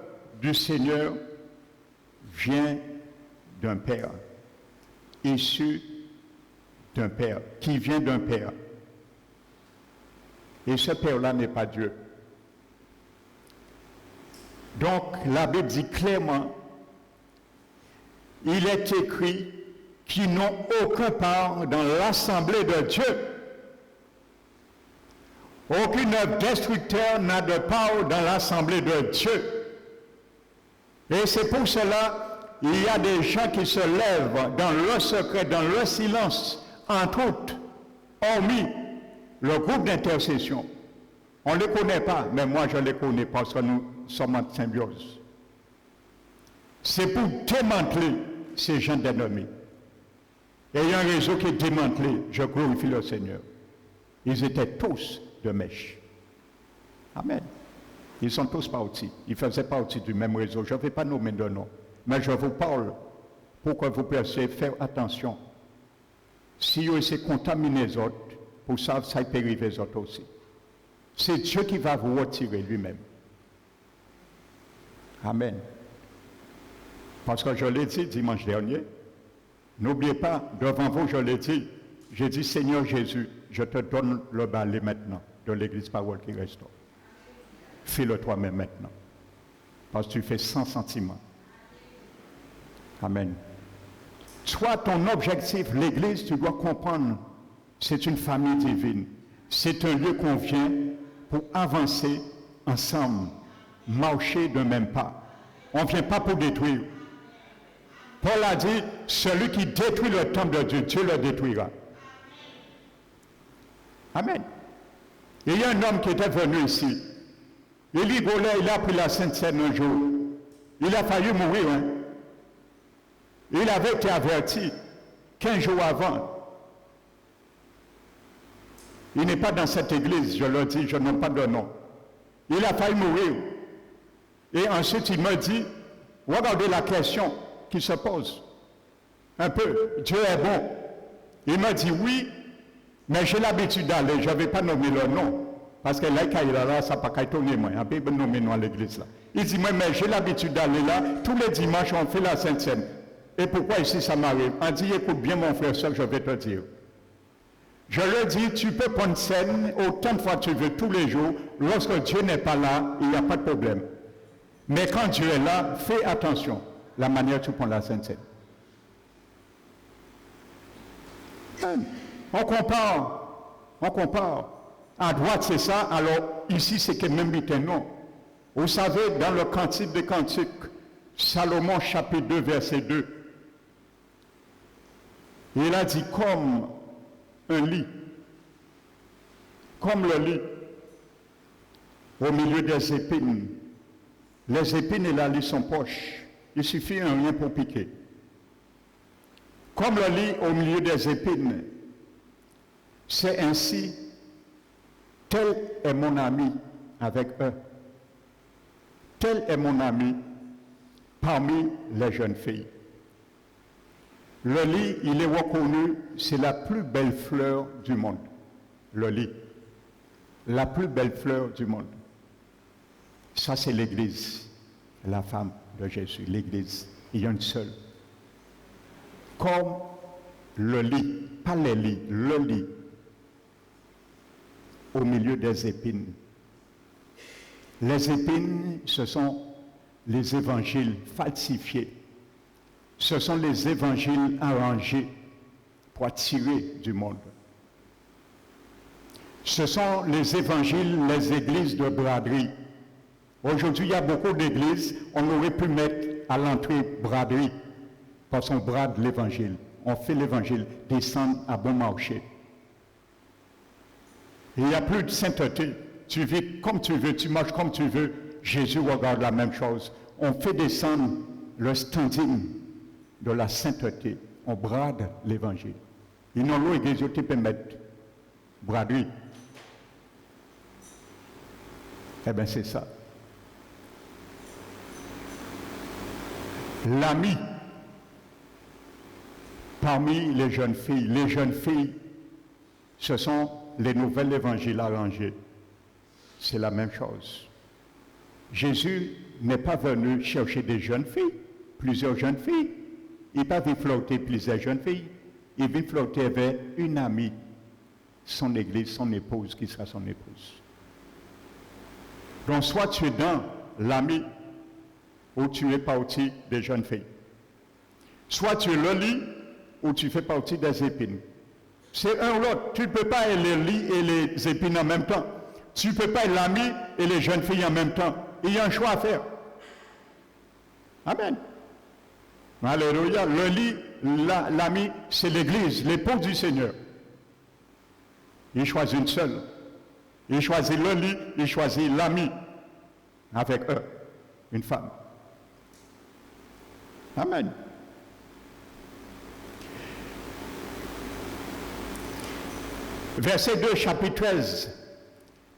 [SPEAKER 1] du Seigneur viennent d'un père, issu d'un père, qui vient d'un père. Et ce père-là n'est pas Dieu. Donc la Bible dit clairement, il est écrit qu'ils n'ont aucun part dans l'assemblée de Dieu. Aucune œuvre destructeur n'a de part dans l'assemblée de Dieu. Et c'est pour cela il y a des gens qui se lèvent dans le secret, dans le silence, entre autres, hormis le groupe d'intercession, On ne les connaît pas, mais moi je les connais parce que nous sommes en symbiose. C'est pour démanteler ces gens d'ennemis. Et il y a un réseau qui est démantelé, je glorifie le Seigneur. Ils étaient tous de mèche. Amen. Ils sont tous partis. Ils faisaient partie du même réseau. Je ne vais pas nommer de nom. Mais je vous parle pour que vous puissiez faire attention. Si vous essayez de contaminer les autres, pour ça, ça peut arriver les autres aussi. C'est Dieu qui va vous retirer lui-même. Amen. Parce que je l'ai dit dimanche dernier, n'oubliez pas, devant vous, je l'ai dit, j'ai dit, Seigneur Jésus, je te donne le balai maintenant de l'Église Parole qui restaure. Fais-le toi-même maintenant. Parce que tu fais sans sentiment. Amen. Soit ton objectif, l'Église, tu dois comprendre, c'est une famille divine. C'est un lieu qu'on vient pour avancer ensemble, marcher d'un même pas. On ne vient pas pour détruire. Paul a dit, celui qui détruit le temple de Dieu, Dieu le détruira. Amen. Il y a un homme qui était venu ici. Il rigolait, il a pris la Sainte Seine un jour. Il a failli mourir. Hein? Il avait été averti 15 jours avant. Il n'est pas dans cette église, je le dis, je n'ai pas de nom. Il a failli mourir. Et ensuite, il me dit, regardez la question qui se pose. Un peu, Dieu est bon. Il m'a dit oui, mais j'ai l'habitude d'aller, je ne vais pas nommer le nom. Parce que là, ça n'a pas étonné moi. On peut nommer nous à l'église là. Il dit, moi, mais j'ai l'habitude d'aller là. Tous les dimanches, on fait la Sainte Seine. Et pourquoi ici ça m'arrive? On dit, écoute bien mon frère, ça que je vais te dire. Je leur dis, tu peux prendre scène autant de fois que tu veux, tous les jours. Lorsque Dieu n'est pas là, il n'y a pas de problème. Mais quand Dieu est là, fais attention la manière dont tu prends la Sainte Seine. On compare. À droite, c'est ça, alors ici, c'est que même un nom. Vous savez, dans le Cantique des Cantiques, Salomon, chapitre 2, verset 2, il a dit comme un lit, comme le lit, au milieu des épines. Les épines et la lit sont proches. Il suffit un rien pour piquer. Comme le lit au milieu des épines, c'est ainsi, tel est mon ami avec eux. Tel est mon ami parmi les jeunes filles. Le lit, il est reconnu, c'est la plus belle fleur du monde. Le lit. La plus belle fleur du monde. Ça, c'est l'Église. La femme de Jésus, l'Église. Il y a une seule. Comme le lit, pas les lits, le lit. Au milieu des épines. Les épines, ce sont les évangiles falsifiés. Ce sont les évangiles arrangés pour attirer du monde. Ce sont les évangiles, les églises de braderie. Aujourd'hui, il y a beaucoup d'églises, on aurait pu mettre à l'entrée braderie, parce qu'on brade l'évangile. On fait l'évangile descendre à bon marché. Il n'y a plus de sainteté. Tu vis comme tu veux, tu marches comme tu veux. Jésus regarde la même chose. On fait descendre le standing de la sainteté. On brade l'évangile. Ils n'ont pas l'église qui peut mettre braderie. Eh bien, c'est ça. L'ami parmi les jeunes filles, ce sont les nouvelles évangiles arrangés. C'est la même chose. Jésus n'est pas venu chercher des jeunes filles, plusieurs jeunes filles. Il n'est pas venu flotter plusieurs jeunes filles. Il vient flotter avec une amie, son église, son épouse, qui sera son épouse. Donc, soit tu es dans l'ami, ou tu es parti des jeunes filles. Soit tu es le lit, ou tu fais partie des épines. C'est un ou l'autre. Tu ne peux pas être le lit et les épines en même temps. Tu ne peux pas être l'ami et les jeunes filles en même temps. Il y a un choix à faire. Amen. Alléluia. Le lit, l'ami, c'est l'église, l'épouse du Seigneur. Il choisit une seule. Il choisit le lit, il choisit l'ami avec eux, une femme. Amen. Verset 2, chapitre 13.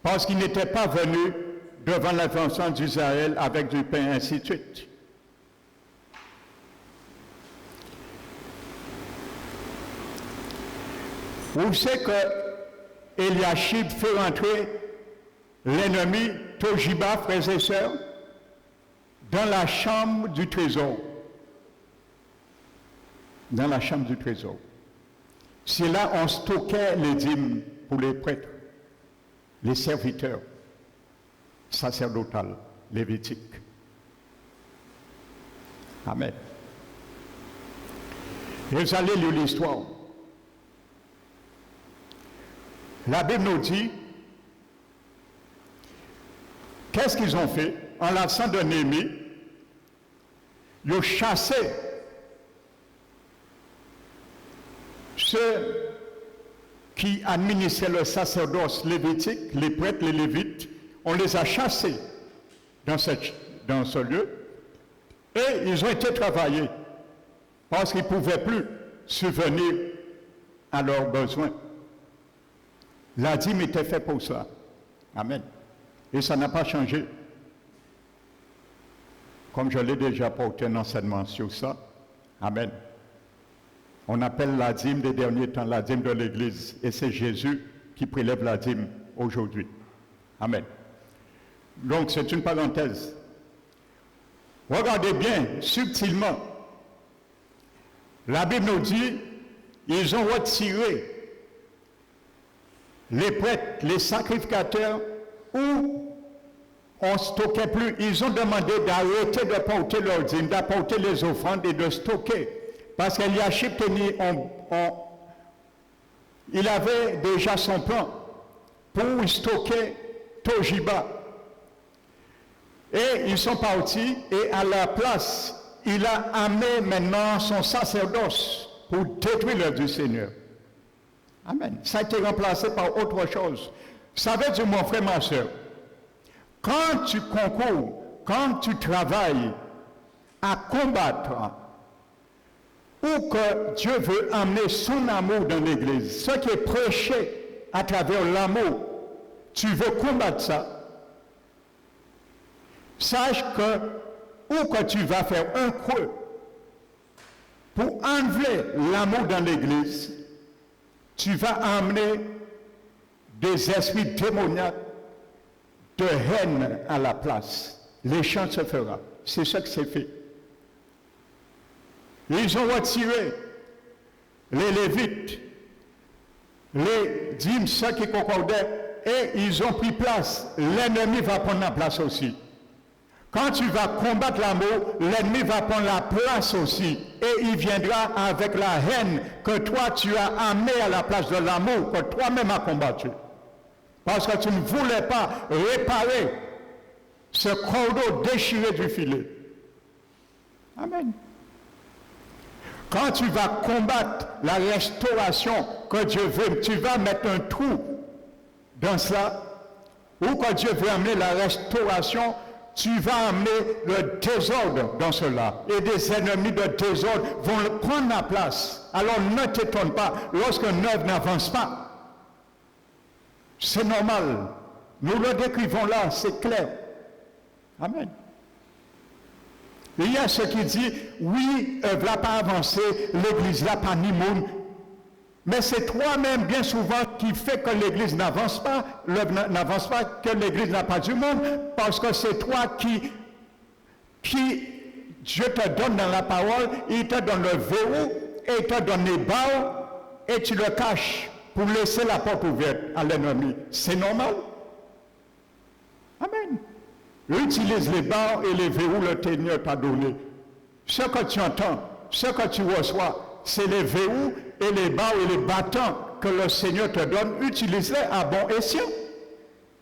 [SPEAKER 1] Parce qu'il n'était pas venu devant l'invention d'Israël avec du pain, ainsi de suite. Vous savez que Eliashib fait rentrer l'ennemi Tojiba, frères et sœurs, dans la chambre du trésor. Dans la chambre du trésor. C'est là on stockait les dîmes pour les prêtres, les serviteurs sacerdotales, lévitiques. Amen. Et vous allez lire l'histoire. La Bible nous dit, qu'est-ce qu'ils ont fait? En l'absence de Néhémie, ils ont chassé ceux qui administraient le sacerdoce lévitique, les prêtres, les lévites, on les a chassés dans ce lieu et ils ont été travaillés parce qu'ils ne pouvaient plus subvenir à leurs besoins. La dîme était faite pour ça. Amen. Et ça n'a pas changé. Comme je l'ai déjà porté un enseignement sur ça. Amen. On appelle la dîme des derniers temps la dîme de l'Église. Et c'est Jésus qui prélève la dîme aujourd'hui. Amen. Donc c'est une parenthèse. Regardez bien, subtilement. La Bible nous dit, ils ont retiré les prêtres, les sacrificateurs, où on ne stockait plus. Ils ont demandé d'arrêter de porter leurs dîmes, d'apporter les offrandes et de stocker. Parce qu'Eliashib il avait déjà son plan pour stocker Tojiba. Et ils sont partis et à la place, il a amené maintenant son sacerdoce pour détruire l'œuvre du Seigneur. Amen. Ça a été remplacé par autre chose. Ça veut dire, mon frère, ma soeur, quand tu concours, quand tu travailles à combattre, ou que Dieu veut amener son amour dans l'Église, ce qui est prêché à travers l'amour, tu veux combattre ça, sache que, ou que tu vas faire un creux pour enlever l'amour dans l'Église, tu vas amener des esprits démoniaques de haine à la place. L'échange se fera. C'est ce qui s'est fait. Ils ont retiré les Lévites, les dîmes, ceux qui concordaient, et ils ont pris place. L'ennemi va prendre la place aussi. Quand tu vas combattre l'amour, l'ennemi va prendre la place aussi. Et il viendra avec la haine que toi tu as amenée à la place de l'amour que toi-même as combattu. Parce que tu ne voulais pas réparer ce cordeau déchiré du filet. Amen. Quand tu vas combattre la restauration que Dieu veut, tu vas mettre un trou dans cela, ou que Dieu veut amener la restauration, tu vas amener le désordre dans cela. Et des ennemis de désordre vont prendre la place. Alors ne t'étonne pas lorsqu'une œuvre n'avance pas. C'est normal. Nous le décrivons là, c'est clair. Amen. Il y a ceux qui disent, oui, œuvre n'a pas avancé, l'église n'a pas ni monde. Mais c'est toi-même, bien souvent, qui fait que l'église n'avance pas, l'œuvre n'avance pas, que l'église n'a pas du monde, parce que c'est toi qui Dieu te donne dans la parole, il te donne le verrou, et il te donne les barres, et tu le caches pour laisser la porte ouverte à l'ennemi. C'est normal. Amen. Utilise les barres et les verrous le Seigneur t'a donné. Ce que tu entends, ce que tu reçois, c'est les verrous et les barres et les bâtons que le Seigneur te donne. Utilise-les à bon escient.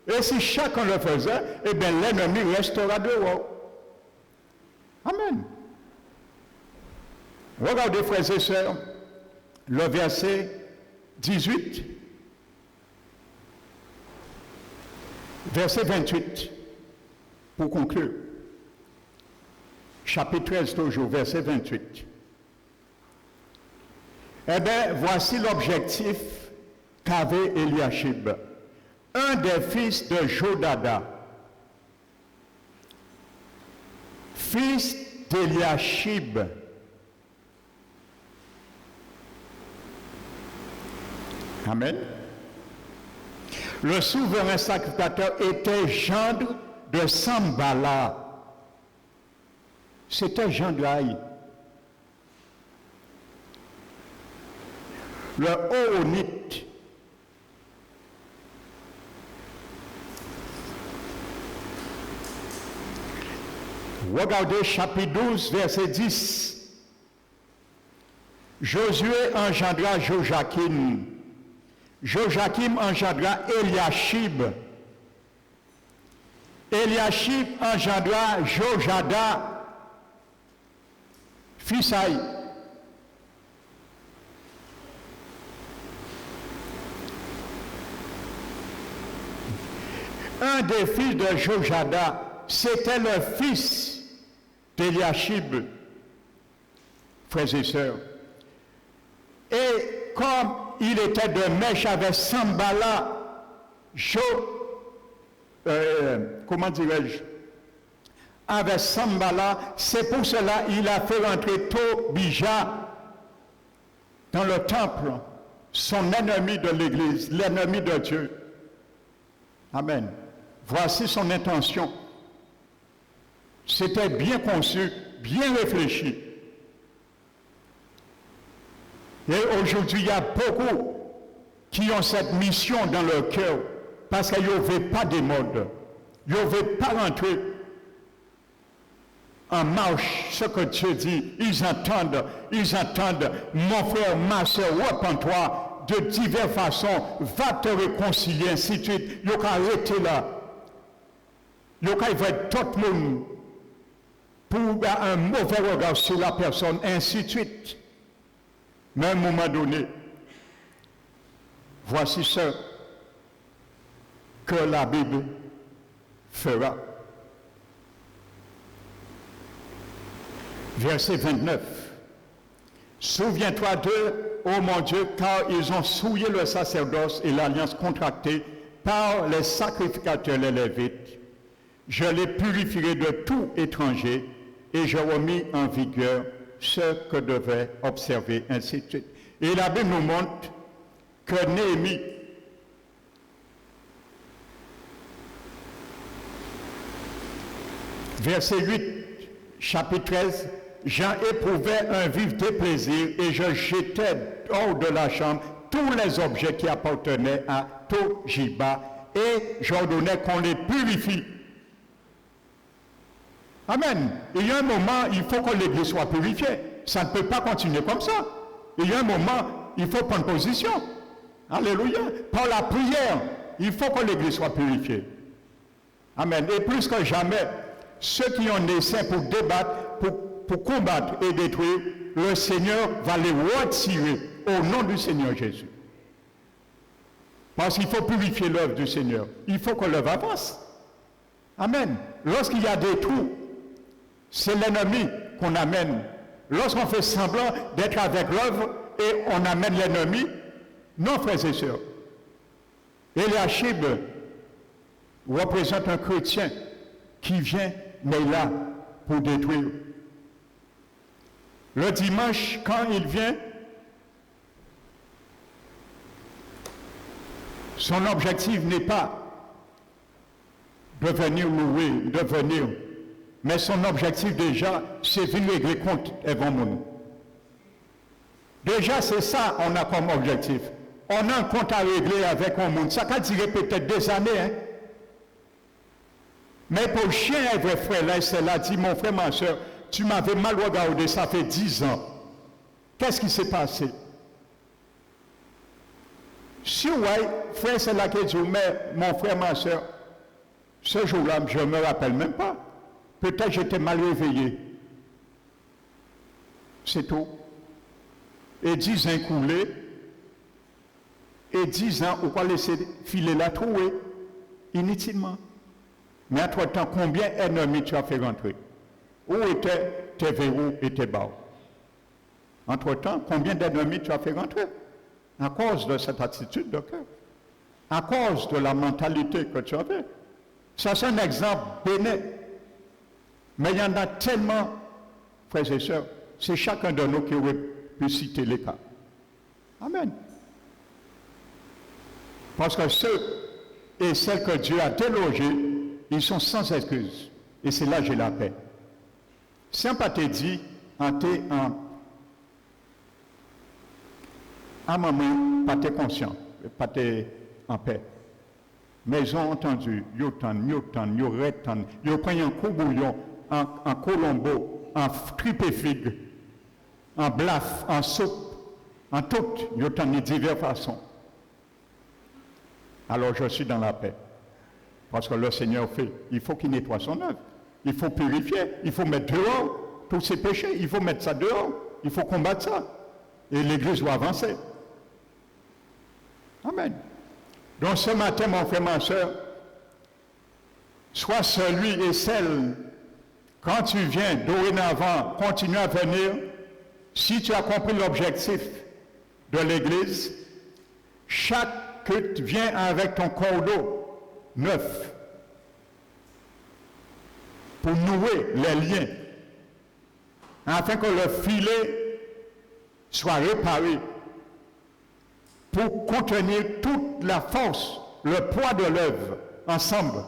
[SPEAKER 1] Et si chacun le faisait, eh bien l'ennemi restera dehors. Amen. Regardez, frères et sœurs, le verset 18. Verset 28, pour conclure. Chapitre 13 toujours, verset 28. Eh bien, voici l'objectif qu'avait Eliashib, un des fils de Jodada, fils d'Eliashib. Amen. Le souverain sacrificateur était gendre de Sambala. C'était Gendraï. Le Horonite. Regardez chapitre 12, verset 10. Josué engendra Joachim. Joachim engendra Eliashib. Eliashib engendra Jojada, Fisaï. Un des fils de Jojada, c'était le fils d'Eliashib, frères et sœurs. Et comme il était de mèche avec Sambala, comment dirais-je, avec Sambala, c'est pour cela qu'il a fait rentrer Tobija dans le temple, son ennemi de l'Église, l'ennemi de Dieu. Amen. Voici son intention. C'était bien conçu, bien réfléchi. Et aujourd'hui, il y a beaucoup qui ont cette mission dans leur cœur parce qu'ils ne veulent pas des modes. Ils ne veulent pas rentrer en marche ce que Dieu dit. Ils entendent, mon frère, ma soeur, repens-toi de diverses façons, va te réconcilier, ainsi de suite. Ils vont arrêter là. Ils vont être tout le monde pour un mauvais regard sur la personne, ainsi de suite. Mais à un moment donné, voici ce que la Bible fera. Verset 29. Souviens-toi d'eux, ô mon Dieu, car ils ont souillé le sacerdoce et l'alliance contractée par les sacrificateurs les Lévites. Je les purifierai de tout étranger et je remis en vigueur ce que devait observer, ainsi de suite. Et la Bible nous montre que Néhémie verset 8, chapitre 13, Jean éprouvait un vif déplaisir et je jetais hors de la chambre tous les objets qui appartenaient à Tojiba et j'ordonnais qu'on les purifie. Amen. Il y a un moment, il faut que l'Église soit purifiée. Ça ne peut pas continuer comme ça. Il y a un moment, il faut prendre position. Alléluia. Par la prière, il faut que l'Église soit purifiée. Amen. Et plus que jamais, ceux qui ont des saints pour débattre, pour combattre et détruire, le Seigneur va les retirer au nom du Seigneur Jésus. Parce qu'il faut purifier l'œuvre du Seigneur. Il faut que l'œuvre avance. Amen. Lorsqu'il y a des trous, c'est l'ennemi qu'on amène. Lorsqu'on fait semblant d'être avec l'œuvre et on amène l'ennemi, non, frères et sœurs. Eliashib représente un chrétien qui vient, mais là, pour détruire. Le dimanche, quand il vient, son objectif n'est pas de venir louer, de venir. Mais son objectif déjà, c'est venir régler compte avec nous. Déjà, c'est ça on a comme objectif. On a un compte à régler avec un monde. Ça dirait peut-être des années. Hein? Mais pour le chien et vrai frère, là, c'est là, dit, mon frère, ma soeur, tu m'avais mal regardé, ça fait 10 ans. Qu'est-ce qui s'est passé? Si oui, frère, c'est là que dit, mais mon frère, ma soeur, ce jour-là, je ne me rappelle même pas. Peut-être j'étais mal réveillé. C'est tout. Et 10 ans coulés. Et 10 ans, on va laisser filer la trouée. inutilement. Mais entre-temps, combien d'ennemis tu as fait rentrer? Où étaient tes verrous et tes barres? Entre-temps, combien d'ennemis tu as fait rentrer? À cause de cette attitude de cœur. À cause de la mentalité que tu avais. Ça, c'est un exemple bénin. Mais il y en a tellement, frères et sœurs, c'est chacun de nous qui aurait pu citer les cas. Amen. Parce que ceux et celles que Dieu a délogés, ils sont sans excuse. Et c'est là que j'ai la paix. Si on pas te dit, à maman, pas t'es conscient, pas t'es en paix. Mais ils ont entendu, ils prennent un coup bouillon, en colombo, en tripe figue, en blaf, en soupe, en tout, ils entendent de diverses façons. Alors je suis dans la paix. Parce que le Seigneur fait, il faut qu'il nettoie son œuvre. Il faut purifier, il faut mettre dehors tous ses péchés, il faut mettre ça dehors, il faut combattre ça. Et l'Église doit avancer. Amen. Donc ce matin, mon frère, ma soeur, sois celui et celle, quand tu viens dorénavant, continue à venir, si tu as compris l'objectif de l'Église, chaque culte vient avec ton cordeau neuf pour nouer les liens, afin que le filet soit réparé, pour contenir toute la force, le poids de l'œuvre ensemble.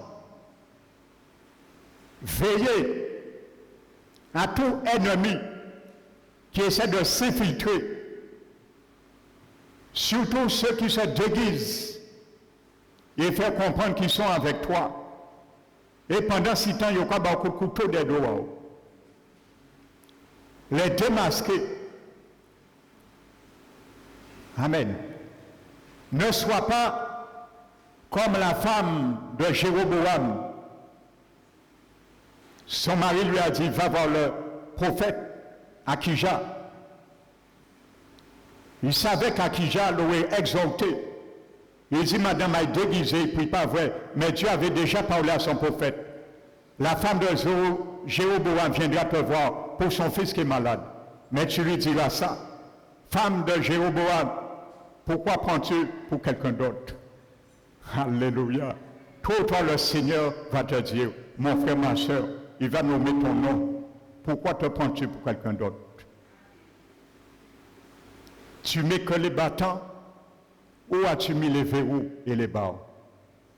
[SPEAKER 1] Veillez à tout ennemi qui essaie de s'infiltrer, surtout ceux qui se déguisent et faire comprendre qu'ils sont avec toi. Et pendant ce temps, il y a beaucoup de couteaux des doigts. Les démasquer. Amen. Ne sois pas comme la femme de Jéroboam. Son mari lui a dit, va voir le prophète Akija. Il savait qu'Akija l'aurait exalté. Il dit, madame a déguisé, il ne prie pas vrai. Mais Dieu avait déjà parlé à son prophète. La femme de Jéroboam viendra te voir pour son fils qui est malade. Mais tu lui diras ça. Femme de Jéroboam, pourquoi prends-tu pour quelqu'un d'autre? Alléluia. Toi, le Seigneur va te dire, mon frère, ma soeur, il va nommer ton nom. Pourquoi te prends-tu pour quelqu'un d'autre? Tu mets que les battants? Où as-tu mis les verrous et les barres?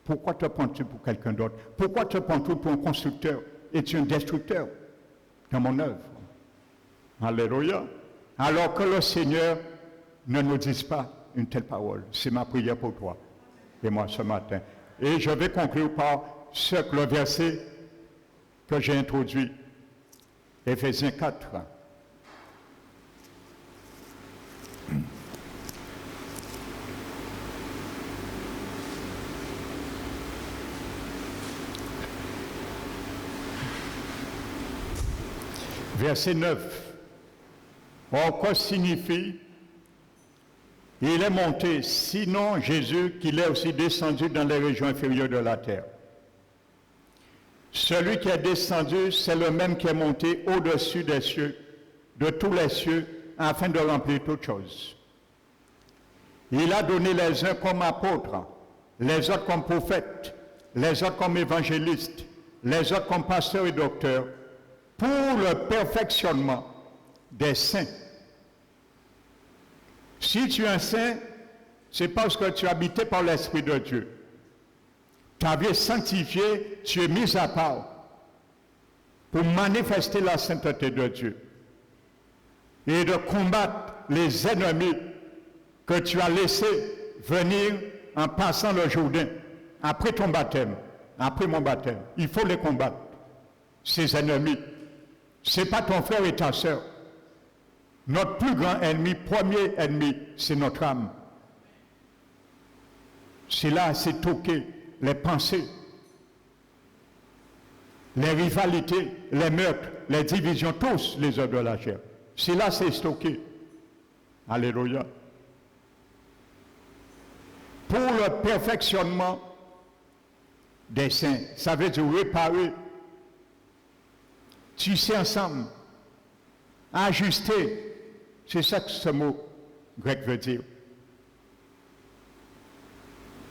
[SPEAKER 1] Pourquoi te prends-tu pour quelqu'un d'autre? Pourquoi te prends-tu pour un constructeur et tu es un destructeur dans mon œuvre? Alléluia. Alors que le Seigneur ne nous dise pas une telle parole. C'est ma prière pour toi et moi ce matin. Et je vais conclure par le verset que j'ai introduit. Éphésiens 4. Verset 9. Or, quoi signifie? Il est monté, sinon Jésus, qu'il est aussi descendu dans les régions inférieures de la terre. Celui qui est descendu, c'est le même qui est monté au-dessus des cieux, de tous les cieux, afin de remplir toutes choses. Il a donné les uns comme apôtres, les autres comme prophètes, les autres comme évangélistes, les autres comme pasteurs et docteurs, pour le perfectionnement des saints. Si tu es un saint, c'est parce que tu es habité par l'Esprit de Dieu. Ta vie est sanctifiée, tu es mis à part pour manifester la sainteté de Dieu et de combattre les ennemis que tu as laissés venir en passant le Jourdain après ton baptême, après mon baptême. Il faut les combattre, ces ennemis. Ce n'est pas ton frère et ta soeur. Notre plus grand ennemi, premier ennemi, c'est notre âme. C'est là, c'est toqué, les pensées, les rivalités, les meurtres, les divisions, tous les œuvres de la chair. C'est là, c'est stocké. Alléluia. Pour le perfectionnement des saints. Ça veut dire réparer, tisser ensemble, ajuster. C'est ça que ce mot grec veut dire.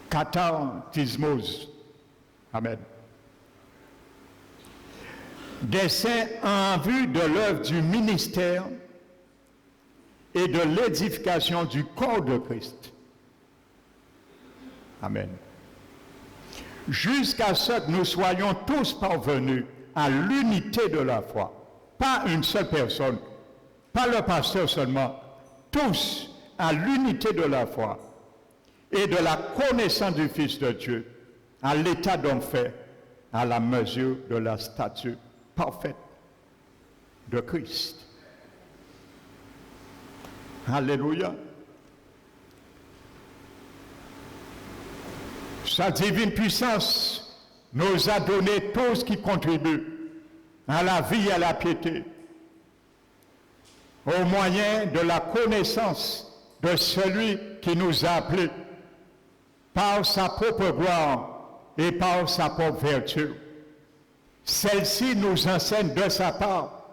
[SPEAKER 1] Katartismos. Amen. Des saints en vue de l'œuvre du ministère et de l'édification du corps de Christ. Amen. Jusqu'à ce que nous soyons tous parvenus à l'unité de la foi. Pas une seule personne, pas le pasteur seulement, tous à l'unité de la foi et de la connaissance du Fils de Dieu, à l'état d'homme fait, à la mesure de la stature parfaite de Christ. Alléluia. Sa divine puissance nous a donné tout ce qui contribue à la vie et à la piété, au moyen de la connaissance de celui qui nous a appelés par sa propre gloire et par sa propre vertu. Celle-ci nous enseigne de sa part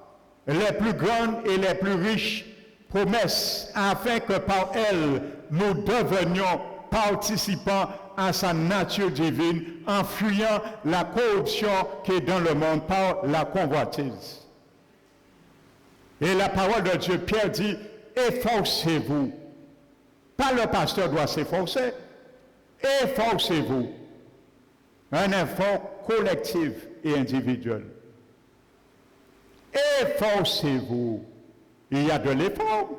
[SPEAKER 1] les plus grandes et les plus riches promesses, afin que par elles nous devenions participants à sa nature divine, en fuyant la corruption qui est dans le monde par la convoitise. Et la parole de Dieu, Pierre dit, efforcez-vous. Pas le pasteur doit s'efforcer, efforcez-vous. Un effort collectif et individuel. Efforcez-vous. Il y a de l'effort.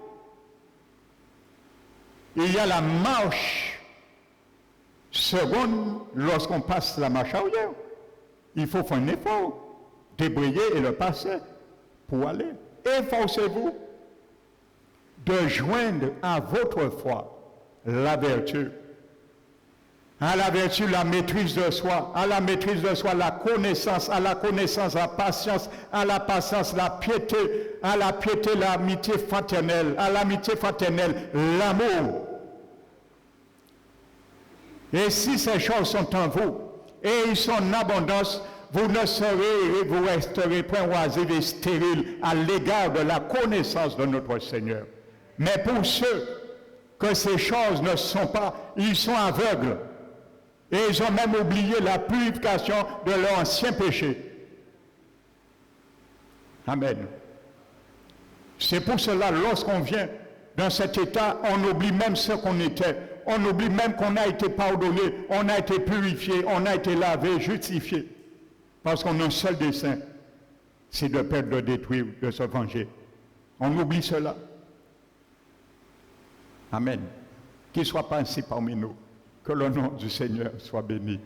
[SPEAKER 1] Il y a la marche. Seconde, lorsqu'on passe la marche arrière, il faut faire un effort, débrayer et le passer pour aller. Efforcez-vous de joindre à votre foi la vertu. À la vertu, la maîtrise de soi. À la maîtrise de soi, la connaissance. À la connaissance, la patience. À la patience, la piété. À la piété, l'amitié fraternelle. À l'amitié fraternelle, l'amour. Et si ces choses sont en vous, et ils sont en abondance, vous ne serez et vous resterez point oisifs et stériles à l'égard de la connaissance de notre Seigneur. Mais pour ceux que ces choses ne sont pas, ils sont aveugles. Et ils ont même oublié la purification de leur ancien péché. Amen. C'est pour cela, lorsqu'on vient dans cet état, on oublie même ce qu'on était. On oublie même qu'on a été pardonné, on a été purifié, on a été lavé, justifié. Parce qu'on a un seul dessein, c'est de perdre, de détruire, de se venger. On oublie cela. Amen. Qu'il ne soit pas ainsi parmi nous. Que le nom du Seigneur soit béni.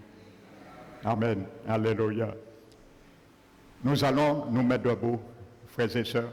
[SPEAKER 1] Amen. Alléluia. Nous allons nous mettre debout, frères et sœurs.